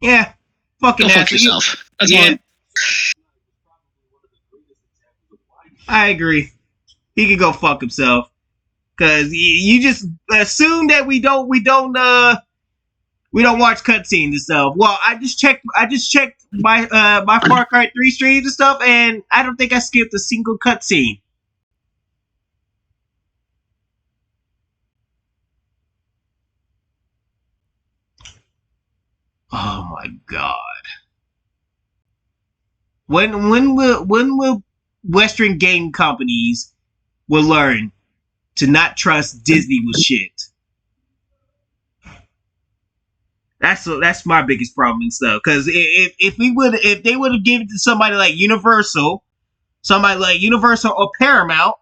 Yeah, fucking go asshole. fuck yourself. That's Yeah. all. I agree. He could go fuck himself. Cause you just assume that we don't watch cutscenes and stuff. Well, I just checked my my Far Cry 3 streams and stuff, and I don't think I skipped a single cutscene. Oh my god. When will Western game companies will learn to not trust Disney with shit? That's my biggest problem and stuff. Because if they would have given it to somebody like Universal or Paramount,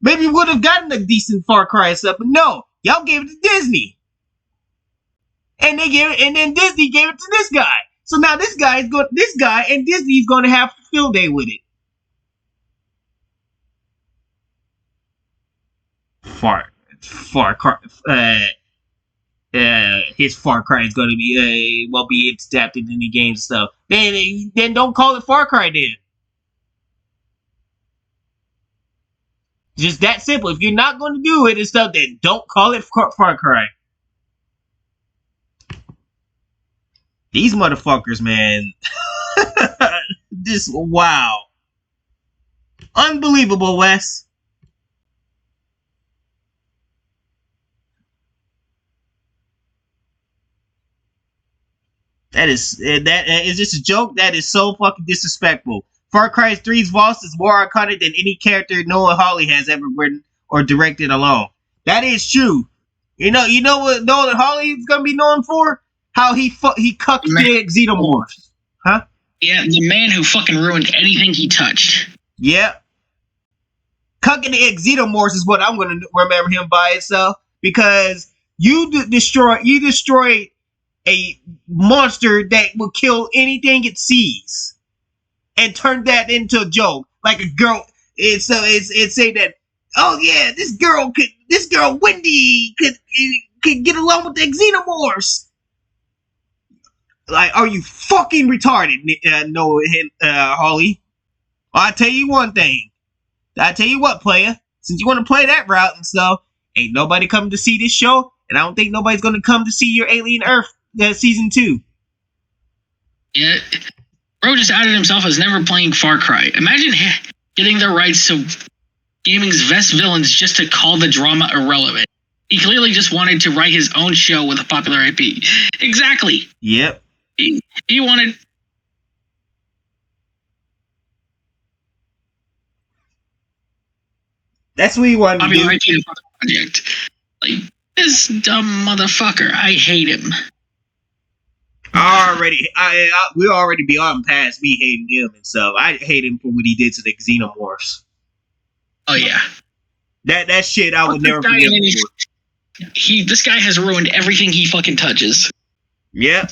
maybe we would have gotten a decent Far Cry and stuff. But no, y'all gave it to Disney, and then Disney gave it to this guy. So now this guy and Disney is going to have a field day with it. Far Cry. His Far Cry is going to be be adapted in the game and stuff. Then don't call it Far Cry then. Just that simple. If you're not going to do it and stuff, then don't call it Far Cry. These motherfuckers, man. Wow. Unbelievable, Wes. Is this a joke? That is so fucking disrespectful. Far Cry 3's boss is more iconic than any character Noah Hawley has ever written or directed alone. That is true. You know what Noah Hawley is gonna be known for? How he cucked the xenomorphs. Huh? Yeah, the man who fucking ruined anything he touched. Yeah. Cucking the xenomorphs is what I'm gonna remember him by itself, because you destroyed a monster that will kill anything it sees, and turn that into a joke, like a girl. It's say that, oh yeah, this girl Wendy could get along with the xenomorphs. Like, are you fucking retarded, Noah Hawley? I'll tell you one thing. I'll tell you what, player. Since you want to play that route and stuff, ain't nobody coming to see this show, and I don't think nobody's going to come to see your Alien Earth season 2. Yeah, bro just outed himself as never playing Far Cry. Imagine getting the rights to gaming's best villains just to call the drama irrelevant. He clearly just wanted to write his own show with a popular IP. Exactly. Yep. He wanted... That's what he wanted to do. Popular IP for the project. Like, this dumb motherfucker. I hate him. We're already beyond past me hating him and stuff. I hate him for what he did to the xenomorphs. Oh yeah, that shit I would never forget. This guy has ruined everything he fucking touches. Yep.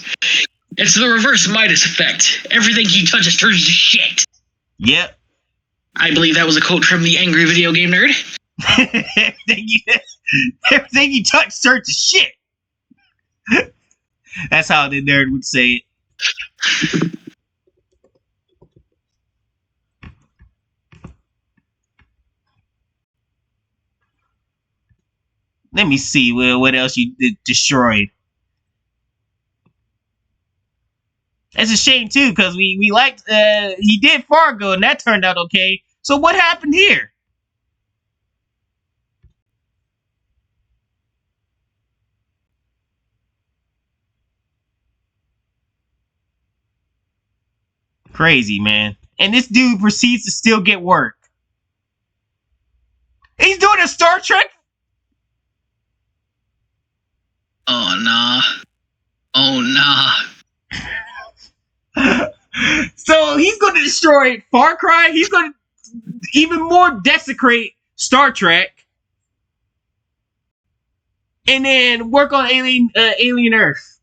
It's the reverse Midas effect. Everything he touches turns to shit. Yep. I believe that was a quote from the Angry Video Game Nerd. Everything you touch turns to shit. That's how the nerd would say it. Let me see what else you destroyed. It's a shame too, because we liked he did Fargo and that turned out okay. So what happened here? Crazy, man. And this dude proceeds to still get work. He's doing a Star Trek. Oh nah. Oh nah. So he's going to destroy Far Cry. He's going to even more desecrate Star Trek. And then work on Alien Earth.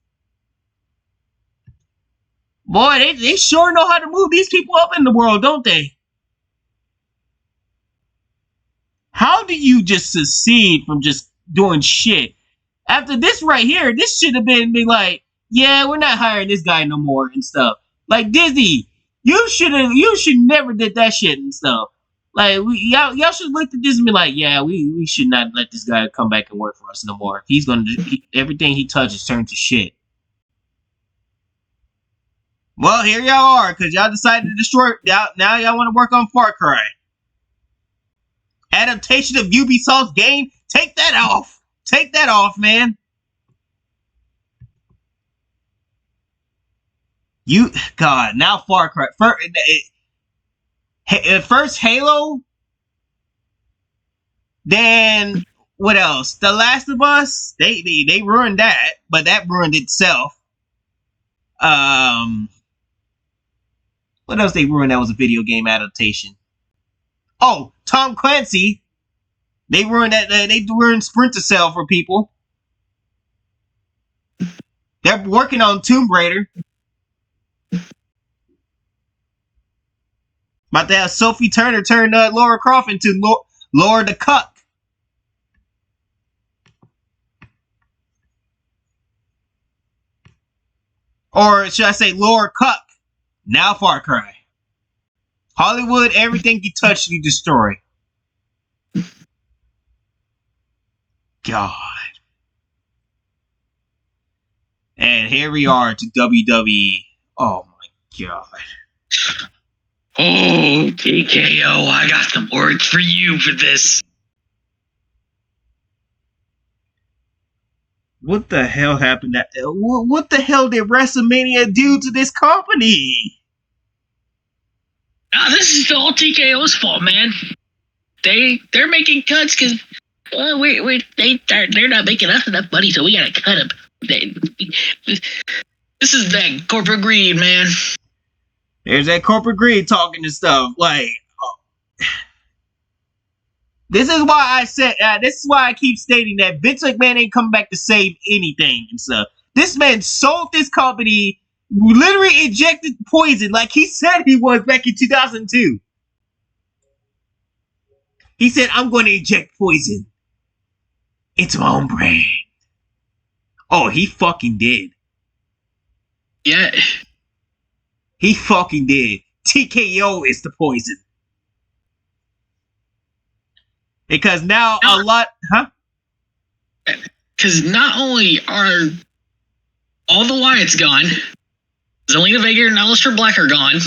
Boy, they sure know how to move these people up in the world, don't they? How do you just succeed from just doing shit? After this right here, this should have been like, yeah, we're not hiring this guy no more and stuff. Like Disney, you should never did that shit and stuff. Like y'all should look at this and be like, yeah, we should not let this guy come back and work for us no more. He's gonna everything he touches turns to shit. Well, here y'all are, because y'all decided to destroy. Now y'all want to work on Far Cry. Adaptation of Ubisoft's game? Take that off. Take that off, man. God, now Far Cry. First Halo. Then, what else? The Last of Us. They ruined that, but that ruined itself. What else they ruined that was a video game adaptation? Oh, Tom Clancy. They ruined that. They ruined Splinter Cell for people. They're working on Tomb Raider. About to have Sophie Turner turn Laura Croft into Laura the Cuck. Or should I say Laura Cuck? Now Far Cry. Hollywood, everything you touch, you destroy. God. And here we are to WWE. Oh my God. Oh, TKO, I got some words for you for this. What the hell happened? What the hell did WrestleMania do to this company? Nah, this is all TKO's fault, man. They're making cuts because they're not making us enough money, so we gotta cut them. This is that corporate greed, man. There's that corporate greed talking and stuff. Like, this is why I said. This is why I keep stating that Vince McMahon ain't coming back to save anything and stuff. This man sold this company, literally injected poison, like he said he was back in 2002. He said, "I'm going to inject poison into my own brain." Oh, he fucking did. Yeah. He fucking did. TKO is the poison. Because now a lot... Huh? Because not only are all the Wyatts gone, Zelina Vega and Aleister Black are gone,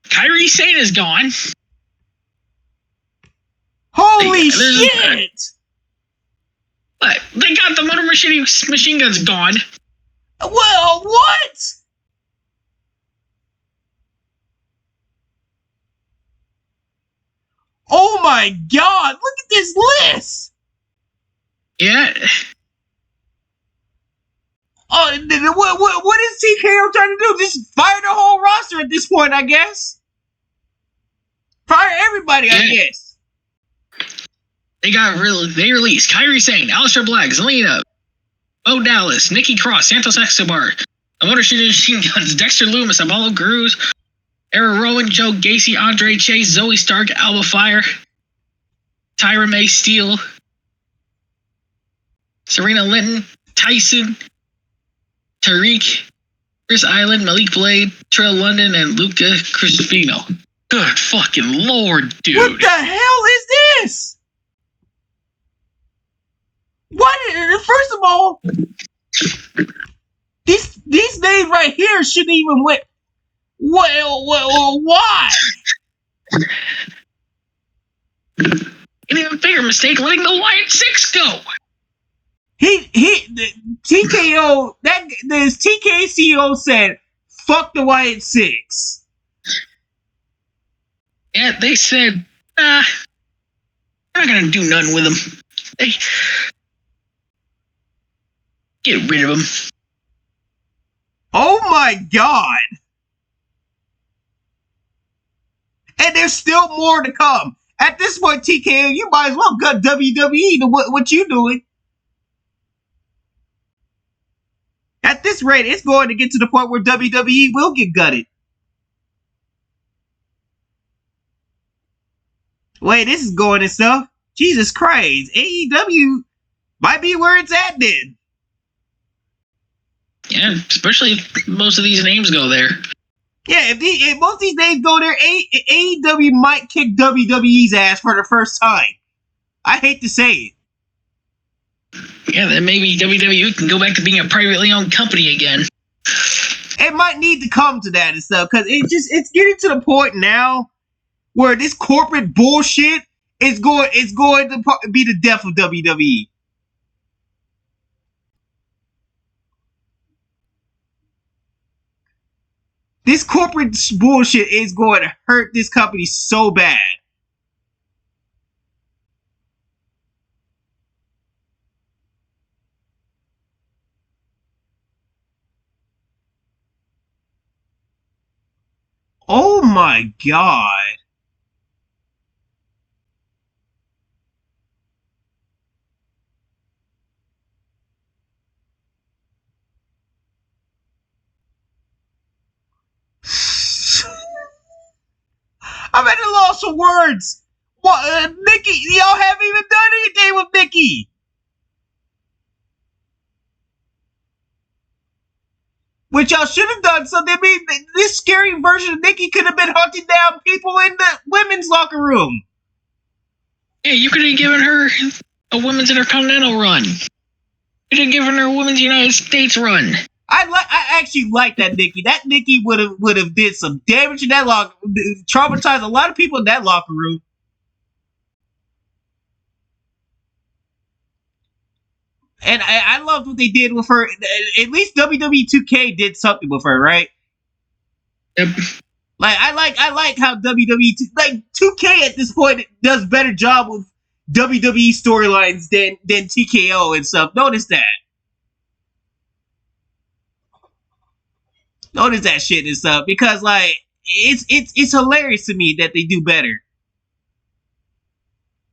Kairi Sane is gone. Holy shit! What? They got the Motor Machine Guns gone. Well, what? Oh my God! Look at this list. Yeah. Oh, what is TKO trying to do? Just fire the whole roster at this point, I guess. Fire everybody, I guess. They released Kairi Sane, Aleister Black, Zelina, Bo Dallas, Nikki Cross, Santos Escobar, the Motor Machine Guns, Dexter Lumis, Apollo Crews, Eric Rowan, Joe Gacy, Andre Chase, Zoe Stark, Alba Fire, Tyra May Steele, Serena Linton, Tyson, Tariq, Chris Island, Malik Blade, Trail London, and Luca Crispino. Good fucking lord, dude. What the hell is this? What? First of all, these names right here shouldn't even win. Well, why? An even bigger mistake letting the Wyatt Six go. TKO, this TKCO said, fuck the Wyatt Six. Yeah, they said, we're not gonna do nothing with them. They get rid of them. Oh my god. And there's still more to come. At this point, TKO, you might as well gut WWE to what you doing. At this rate, it's going to get to the point where WWE will get gutted. Wait, this is going and stuff. Jesus Christ. AEW might be where it's at then. Yeah, especially if most of these names go there. Yeah, if most of these names go there, AEW might kick WWE's ass for the first time. I hate to say it. Yeah, then maybe WWE can go back to being a privately owned company again. It might need to come to that and stuff, because it's getting to the point now where this corporate bullshit is going to be the death of WWE. This corporate bullshit is going to hurt this company so bad. Oh my god. I'm at a loss for words. What, Nikki? Y'all haven't even done anything with Nikki. Which y'all should have done something. I mean, this scary version of Nikki could have been hunting down people in the women's locker room. Yeah, you could have given her a women's Intercontinental run. You could have given her a women's United States run. I actually like that Nikki. That Nikki would have did some damage in that locker, traumatized a lot of people in that locker room. And I loved what they did with her. At least WWE 2K did something with her, right? Yep. Like I like how WWE 2K at this point does better job with WWE storylines than TKO and stuff. Notice that. Notice that shit and stuff, because like it's hilarious to me that they do better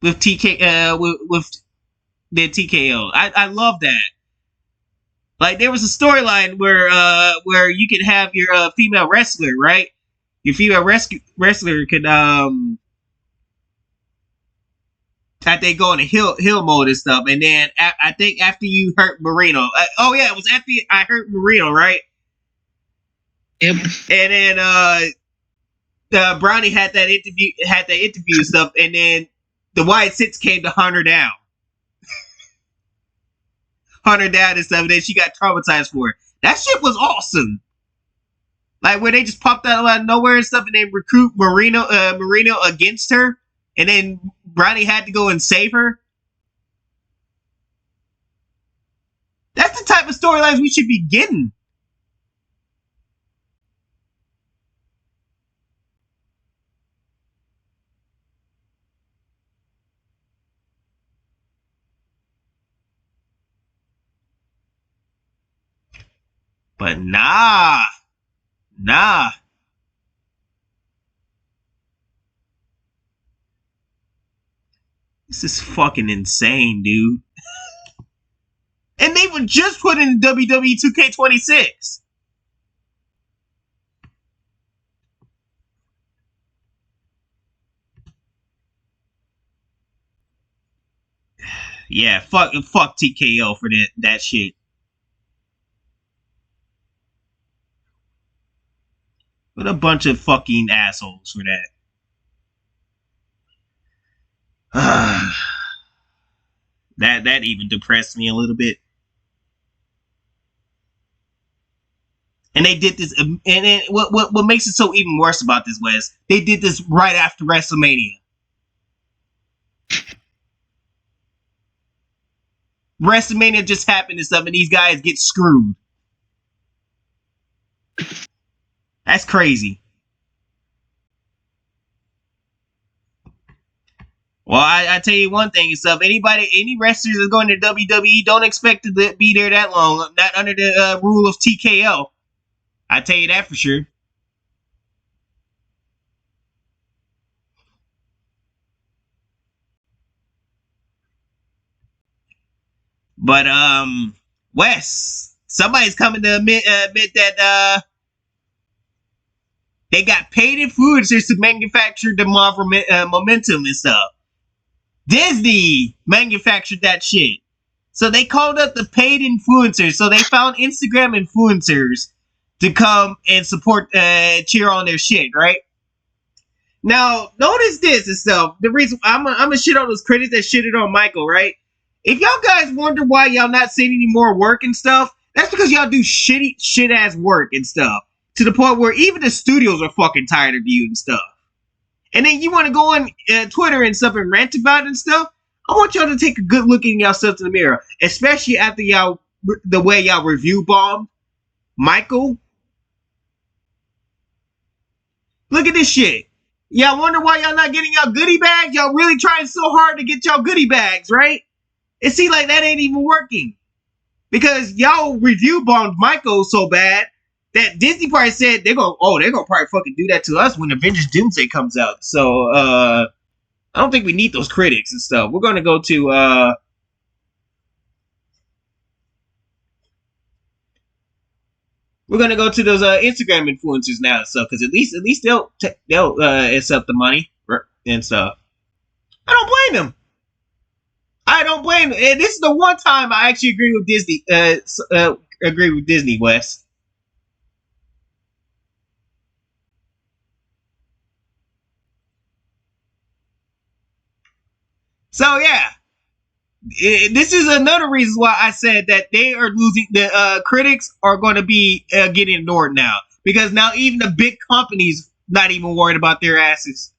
with with than TKO. I love that. Like there was a storyline where you could have your female wrestler, right? Your female wrestler could I think go into heel mode and stuff, and then I think after you hurt Marino, it was after I hurt Marino, right? Yep. And then Brownie had that interview and stuff, and then the Wyatt Six came to hunt her down. Hunt her down and stuff, and then she got traumatized for it. That shit was awesome. Like where they just popped out of nowhere and stuff, and they recruit Marino against her, and then Brownie had to go and save her. That's the type of storylines we should be getting. But nah. This is fucking insane, dude. And they were just put in WWE 2K26. Yeah, fuck TKO for that shit. What a bunch of fucking assholes for that. That even depressed me a little bit. And they did this, and what makes it so even worse about this was they did this right after WrestleMania. WrestleMania just happened and stuff, and these guys get screwed. That's crazy. Well, I tell you one thing and stuff. Any wrestlers that's going to WWE, don't expect to be there that long. Not under the rule of TKO. I tell you that for sure. But Wes, somebody's coming to admit that they got paid influencers to manufacture the Marvel momentum and stuff. Disney manufactured that shit. So they called up the paid influencers. So they found Instagram influencers to come and support, cheer on their shit, right? Now, notice this and stuff. The reason I'm gonna shit on those critics that shitted on Michael, right? If y'all guys wonder why y'all not seeing any more work and stuff, that's because y'all do shit ass work and stuff. To the point where even the studios are fucking tired of you and stuff. And then you want to go on Twitter and stuff and rant about it and stuff. I want y'all to take a good look at yourselves in the mirror. Especially after the way y'all review bombed Michael. Look at this shit. Y'all wonder why y'all not getting y'all goodie bags? Y'all really trying so hard to get y'all goodie bags, right? It seems like that ain't even working. Because y'all review bombed Michael so bad that Disney probably said they're gonna probably fucking do that to us when Avengers Doomsday comes out. So I don't think we need those critics and stuff. We're gonna go to those Instagram influencers now and stuff, because at least they'll accept the money and stuff. I don't blame them. I don't blame them. And this is the one time I actually agree with Disney. Agree with Disney, Wes. So yeah, this is another reason why I said that they are losing. The critics are going to be getting ignored now, because now even the big companies not even worried about their asses.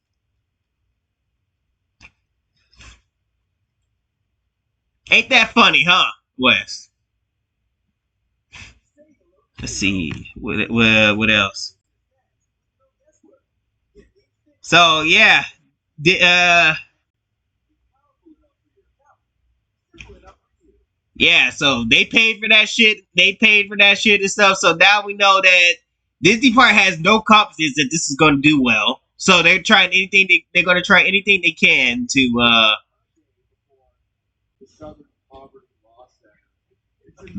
Ain't that funny, huh, Wes? Let's see what else. So yeah, yeah. So they paid for that shit. They paid for that shit and stuff. So now we know that Disney Park has no confidence that this is going to do well. So they're trying anything. They're going to try anything they can to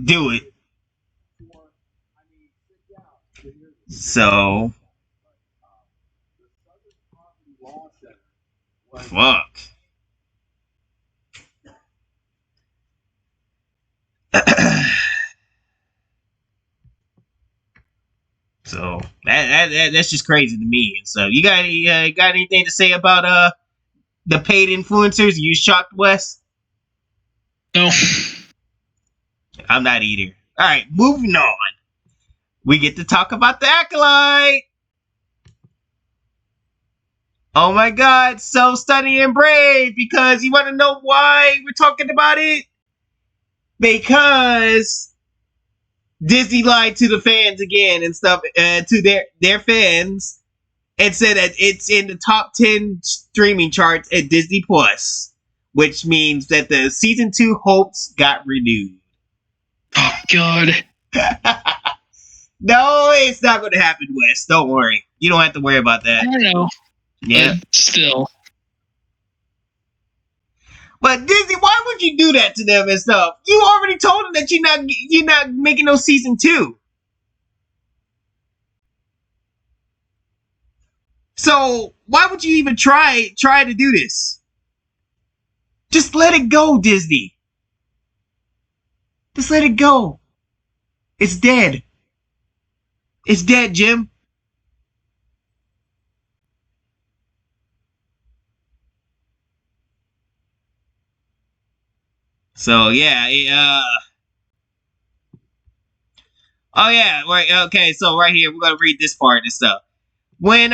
do it. So fuck. So that's just crazy to me. And so you got anything to say about the paid influencers? You shocked, Wes? No. I'm not either. All right, moving on. We get to talk about the Acolyte. Oh my God, so stunning and brave. Because you want to know why we're talking about it? Because Disney lied to the fans again and stuff, to their fans, and said that it's in the top 10 streaming charts at Disney Plus, which means that the season 2 hopes got renewed. Oh God. No, it's not going to happen, Wes. Don't worry. You don't have to worry about that. I know. Yeah. But still. But Disney, why would you do that to them and stuff? You already told them that you're not making no season 2. So why would you even try to do this? Just let it go, Disney. Just let it go. It's dead. It's dead, Jim. So yeah, oh yeah, right. Okay, so right here we're gonna read this part and stuff. When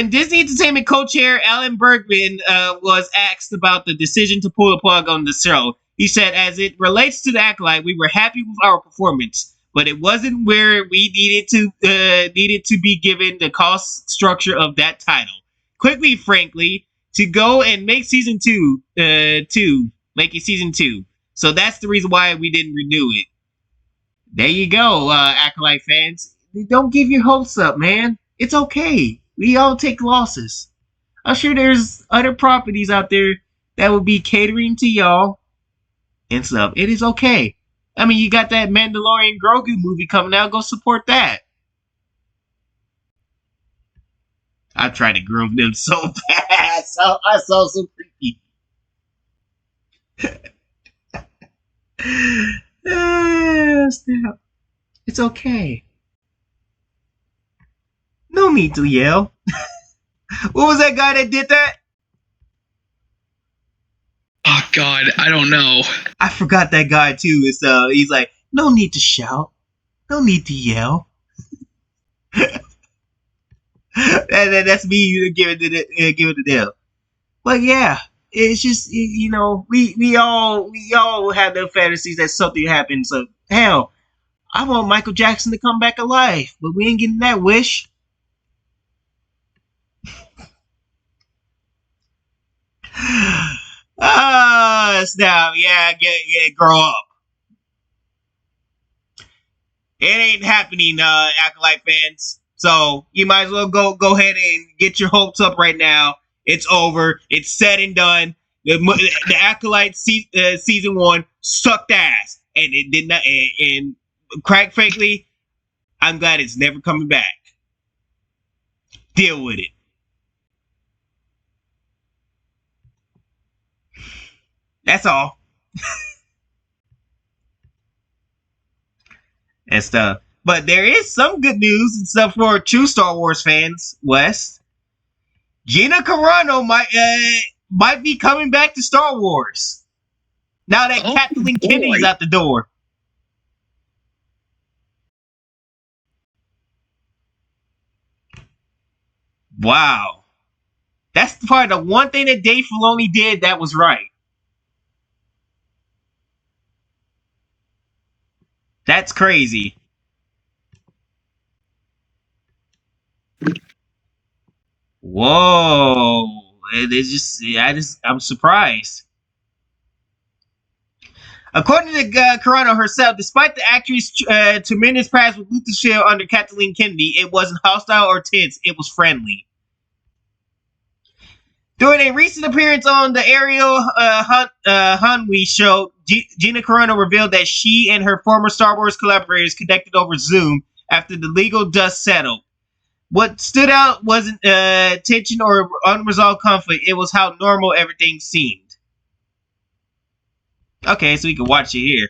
Disney Entertainment co-chair Alan Bergman was asked about the decision to pull the plug on the show, he said, "As it relates to the Acolyte, we were happy with our performance, but it wasn't where we needed to be given the cost structure of that title. Quickly, frankly, to go and make season two, make it season 2. So that's the reason why we didn't renew it." There you go, Acolyte fans. Don't give your hopes up, man. It's okay. We all take losses. I'm sure there's other properties out there that will be catering to y'all and stuff. It is okay. I mean, you got that Mandolorian Grogu movie coming out. Go support that. I tried to groom them so bad. I saw so creepy. Snap. It's okay. No need to yell. What was that guy that did that? Oh God, I don't know. I forgot that guy too. He's like, no need to shout, no need to yell. That's me giving it to them. But yeah, it's just we all have the fantasies that something happens. So hell, I want Michael Jackson to come back alive, but we ain't getting that wish. Snap, yeah, grow up. It ain't happening, Acolyte fans. So you might as well go ahead and get your hopes up right now. It's over. It's said and done. The Acolyte season 1 sucked ass, and it did not. And quite frankly, I'm glad it's never coming back. Deal with it. That's all. And stuff. But there is some good news and stuff for true Star Wars fans, Wes. Gina Carano might be coming back to Star Wars. Now that Kathleen Kennedy's out the door. Wow. That's probably the one thing that Dave Filoni did that was right. That's crazy. Whoa. I'm surprised. According to Carano herself, despite the actress' tremendous past with Lucasfilm under Kathleen Kennedy, it wasn't hostile or tense. It was friendly. During a recent appearance on the Ariel Hunwee show, Gina Carano revealed that she and her former Star Wars collaborators connected over Zoom after the legal dust settled. What stood out wasn't tension or unresolved conflict. It was how normal everything seemed. Okay, so we can watch it here.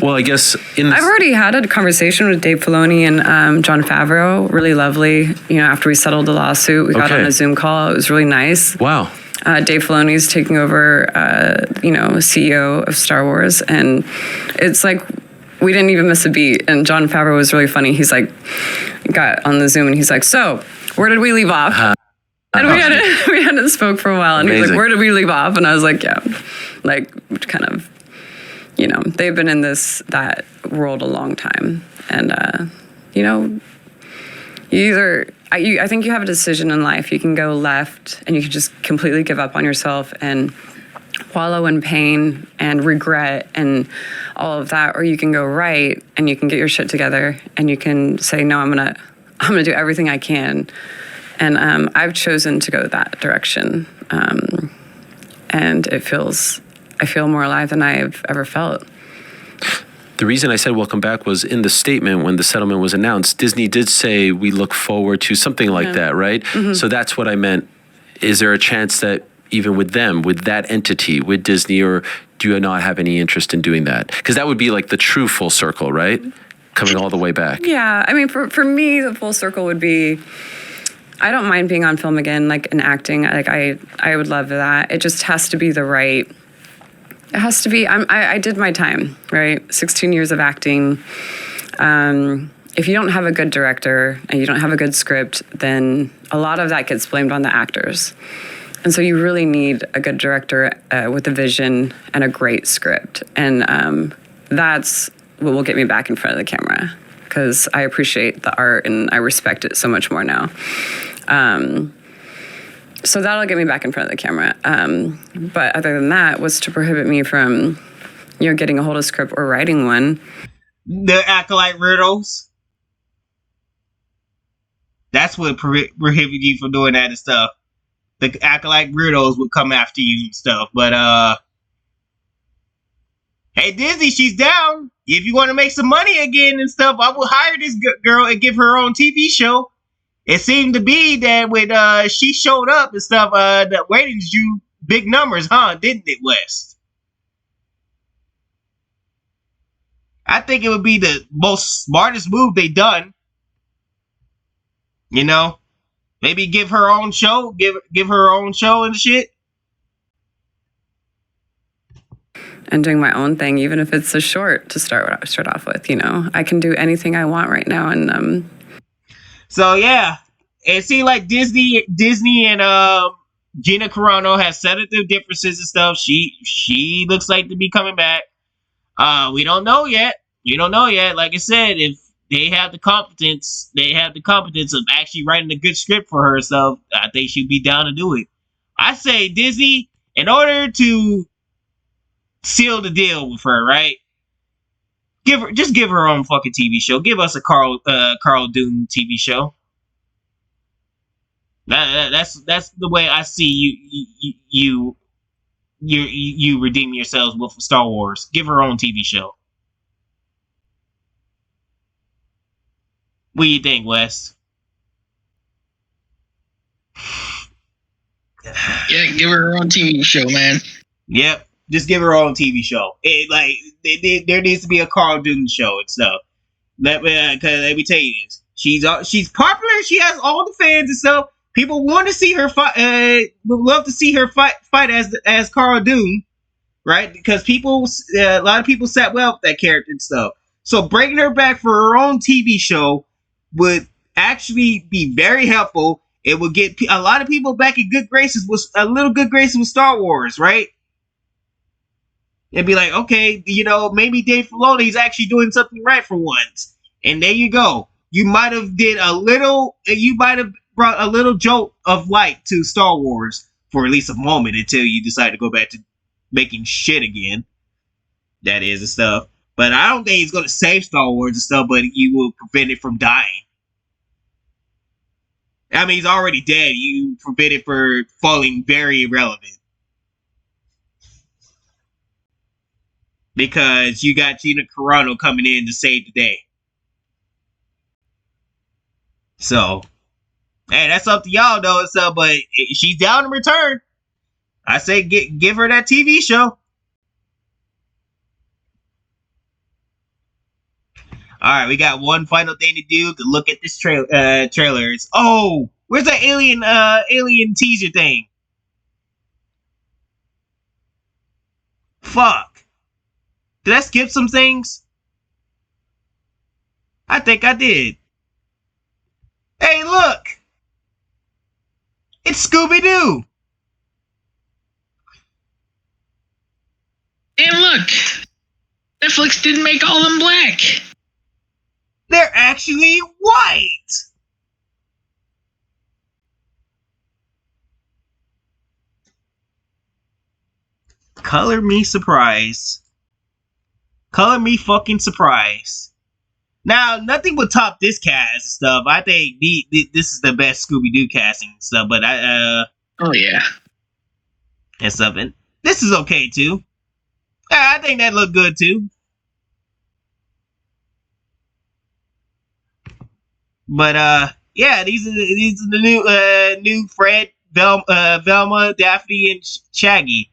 Well, I guess I've already had a conversation with Dave Filoni and Jon Favreau. Really lovely. After we settled the lawsuit, we got on a Zoom call. It was really nice. Wow. Dave Filoni's taking over, CEO of Star Wars, and it's like we didn't even miss a beat. And Jon Favreau was really funny. He's like, got on the Zoom, and he's like, "So, where did we leave off?" And we hadn't spoke for a while, and he's like, "Where did we leave off?" And I was like, "Yeah, like kind of." They've been in that world a long time. And, I think you have a decision in life. You can go left and you can just completely give up on yourself and wallow in pain and regret and all of that. Or you can go right and you can get your shit together and you can say, no, I'm going to do everything I can. And I've chosen to go that direction. And I feel more alive than I've ever felt. The reason I said welcome back was in the statement when the settlement was announced, Disney did say we look forward to something like that, right? Mm-hmm. So that's what I meant. Is there a chance that even with them, with that entity, with Disney, or do you not have any interest in doing that? Because that would be like the true full circle, right? Coming all the way back. Yeah. I mean, for me, the full circle would be, I don't mind being on film again, like in acting. Like I would love that. It just has to be the right It has to be. I did my time, right? 16 years of acting. If you don't have a good director and you don't have a good script, then a lot of that gets blamed on the actors. And so you really need a good director with a vision and a great script. And that's what will get me back in front of the camera, because I appreciate the art and I respect it so much more now. So that'll get me back in front of the camera. But other than that, what's to prohibit me from, getting a hold of script or writing one? The acolyte riddles. That's what prohibited you from doing that and stuff. The acolyte riddles would come after you and stuff. But hey, Disney, she's down. If you want to make some money again and stuff, I will hire this girl and give her own TV show. It seemed to be that when she showed up and stuff, the ratings drew big numbers, didn't it, Wes? I think it would be the most smartest move they done. Maybe give her own show, give her own show and shit. And doing my own thing, even if it's a short to start off with. I can do anything I want right now, and So yeah, it seemed like Disney and Gina Carano have settled their differences and stuff. She looks like to be coming back. We don't know yet. Like I said, if they have the competence of actually writing a good script for her, so I think she'd be down to do it. I say Disney, in order to seal the deal with her, right? Give her own fucking TV show. Give us a Carl Dune TV show. That's the way I see you redeem yourselves with Star Wars. Give her own TV show. What do you think, Wes? Yeah, give her own TV show, man. Yep, just give her own TV show. There needs to be a Carl Dune show and stuff. Cause let me tell you this: she's popular. She has all the fans and stuff. People want to see her fight. Would love to see her fight as Carl Dune, right? Because a lot of people sat well with that character and stuff. So bringing her back for her own TV show would actually be very helpful. It would get a lot of people back in good graces with Star Wars, right? It'd be like, okay, maybe Dave Filoni's actually doing something right for once. And there you go. You might have brought a little jolt of light to Star Wars for at least a moment until you decide to go back to making shit again. That is and stuff. But I don't think he's going to save Star Wars and stuff, but you will prevent it from dying. I mean, he's already dead. You prevent it from falling very irrelevant. Because you got Gina Carano coming in to save the day. So, hey, that's up to y'all though. So, but she's down to return. I say give her that TV show. All right, we got one final thing to do to look at this trailers. Oh, where's that alien teaser thing? Fuck. Did I skip some things? I think I did. Hey, look! It's Scooby-Doo! And look! Netflix didn't make all them black! They're actually white! Color me surprised. Color me fucking surprised. Now, nothing would top this cast and stuff. I think this is the best Scooby-Doo casting and stuff, but oh yeah. And stuff. And this is okay too. I think that looked good too. But yeah, these are the new Fred, Velma, Daphne, and Shaggy.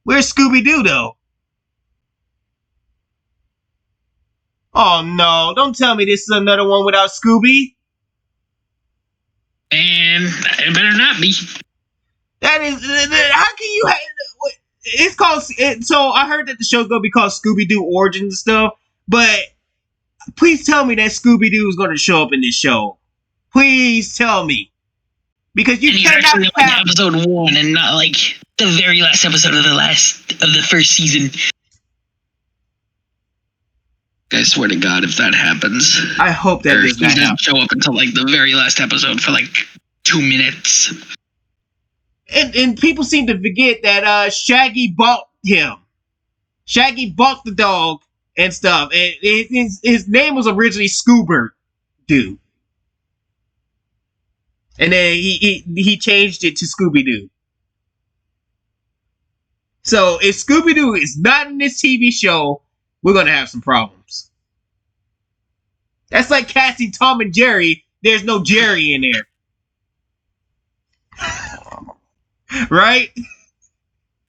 Where's Scooby-Doo though? Oh no, don't tell me this is another one without Scooby. And it better not be. That is, how can you have, it's called. So I heard that the show's gonna be called Scooby Doo Origins and stuff. But please tell me that Scooby Doo is gonna show up in this show. Please tell me, because you And he's cannot actually like have. episode 1 and not like the very last episode of the first season. I swear to God, if that happens, I hope that or does he not doesn't happen. show up until like the very last episode for like 2 minutes. And people seem to forget that Shaggy bought him. Shaggy bought the dog and stuff. And his name was originally Scoober Doo. And then he changed it to Scooby Doo. So if Scooby Doo is not in this TV show, we're gonna have some problems. That's like casting Tom and Jerry. There's no Jerry in there. Right?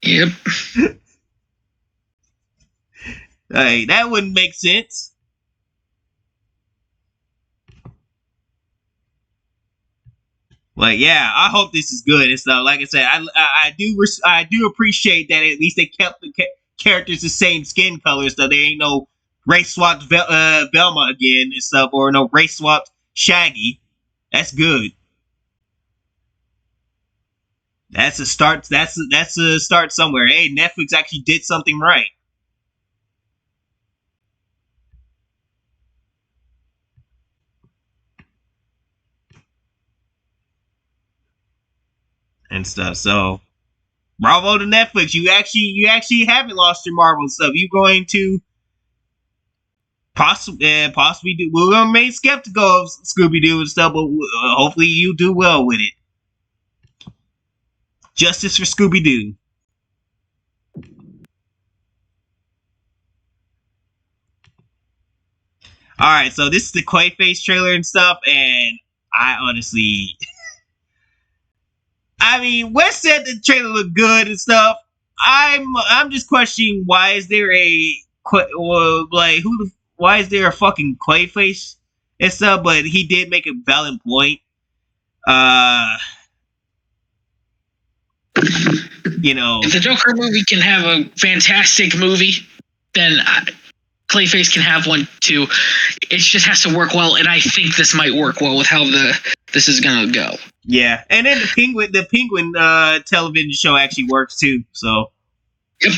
Yep. Hey, that wouldn't make sense. Like, yeah, I hope this is good and stuff. Like I said, I do appreciate that at least they kept the characters the same skin color, so there ain't no race swapped Velma again and stuff, or no race swapped Shaggy. That's good. That's a start. That's a start somewhere. Hey, Netflix actually did something right. And stuff. So, bravo to Netflix. You actually haven't lost your Marvel stuff. You're going to possibly do. We're gonna remain skeptical of Scooby Doo and stuff, but hopefully you do well with it. Justice for Scooby Doo. All right, so this is the Clayface trailer and stuff, and I honestly. I mean, Wes said the trailer looked good and stuff. I'm just questioning why is there why is there a fucking Clayface and stuff? But he did make a valid point. You know, If the Joker movie can have a fantastic movie, then Clayface can have one too. It just has to work well, and I think this might work well with how this is gonna go. Yeah, and then the Penguin television show actually works too. So, Yep.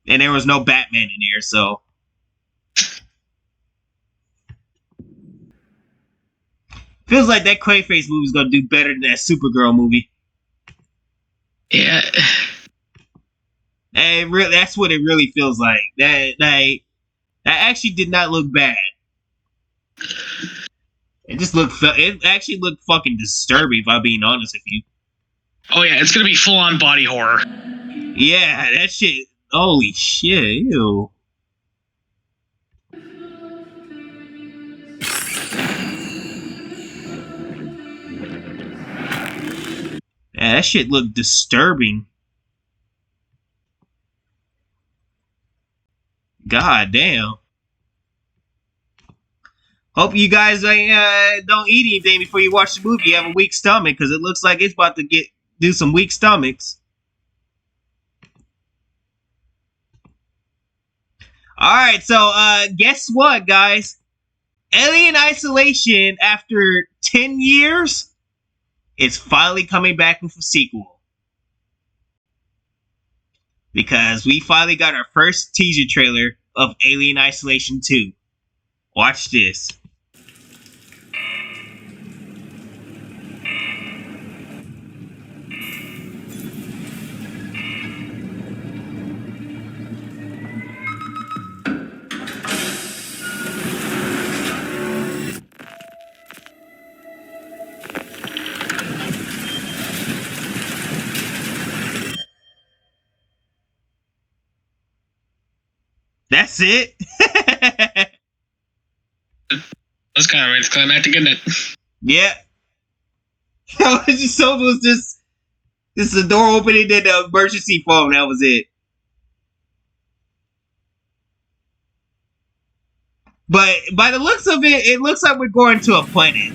And there was no Batman in there, so feels like that Clayface movie is gonna do better than that Supergirl movie. Yeah. And really, that's what it really feels like. That actually did not look bad. It actually looked fucking disturbing, if I'm being honest with you. Oh yeah, it's gonna be full on body horror. Yeah, that shit. Holy shit, ew. Yeah, that shit looked disturbing. God damn. Hope you guys don't eat anything before you watch the movie. You have a weak stomach, because it looks like it's about to do some weak stomachs. Alright, so guess what, guys? Alien Isolation, after 10 years, is finally coming back with a sequel. Because we finally got our first teaser trailer of Alien Isolation 2. Watch this. That's it. That's kind of anticlimactic, isn't it? Yeah. It was just so was just the door opening, then the emergency phone. That was it. But by the looks of it, it looks like we're going to a planet.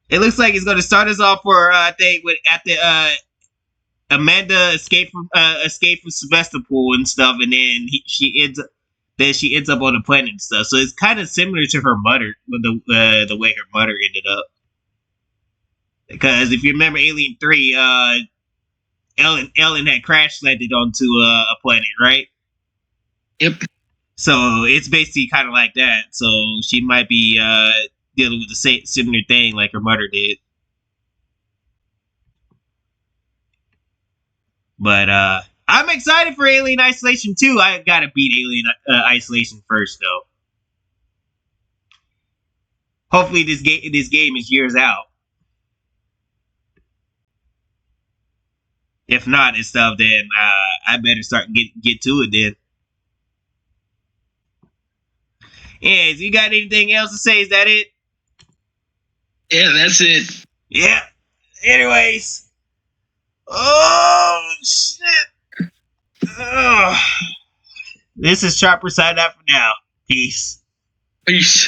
It looks like it's going to start us off for I think at the Amanda escaped from Sevastopol and stuff, and then she ends up on the planet and stuff. So it's kind of similar to her mother, the way her mother ended up. Because if you remember Alien 3, Ellen had crash landed onto a planet, right? Yep. So it's basically kind of like that. So she might be dealing with the similar thing like her mother did. But I'm excited for Alien Isolation 2. I gotta beat Alien Isolation first, though. Hopefully this game is years out. If not and stuff, then I better start get to it then. Anyways, you got anything else to say? Is that it? Yeah, that's it. Yeah. Anyways. Oh, shit. Ugh. This is Chopper signing out for now. Peace. Peace.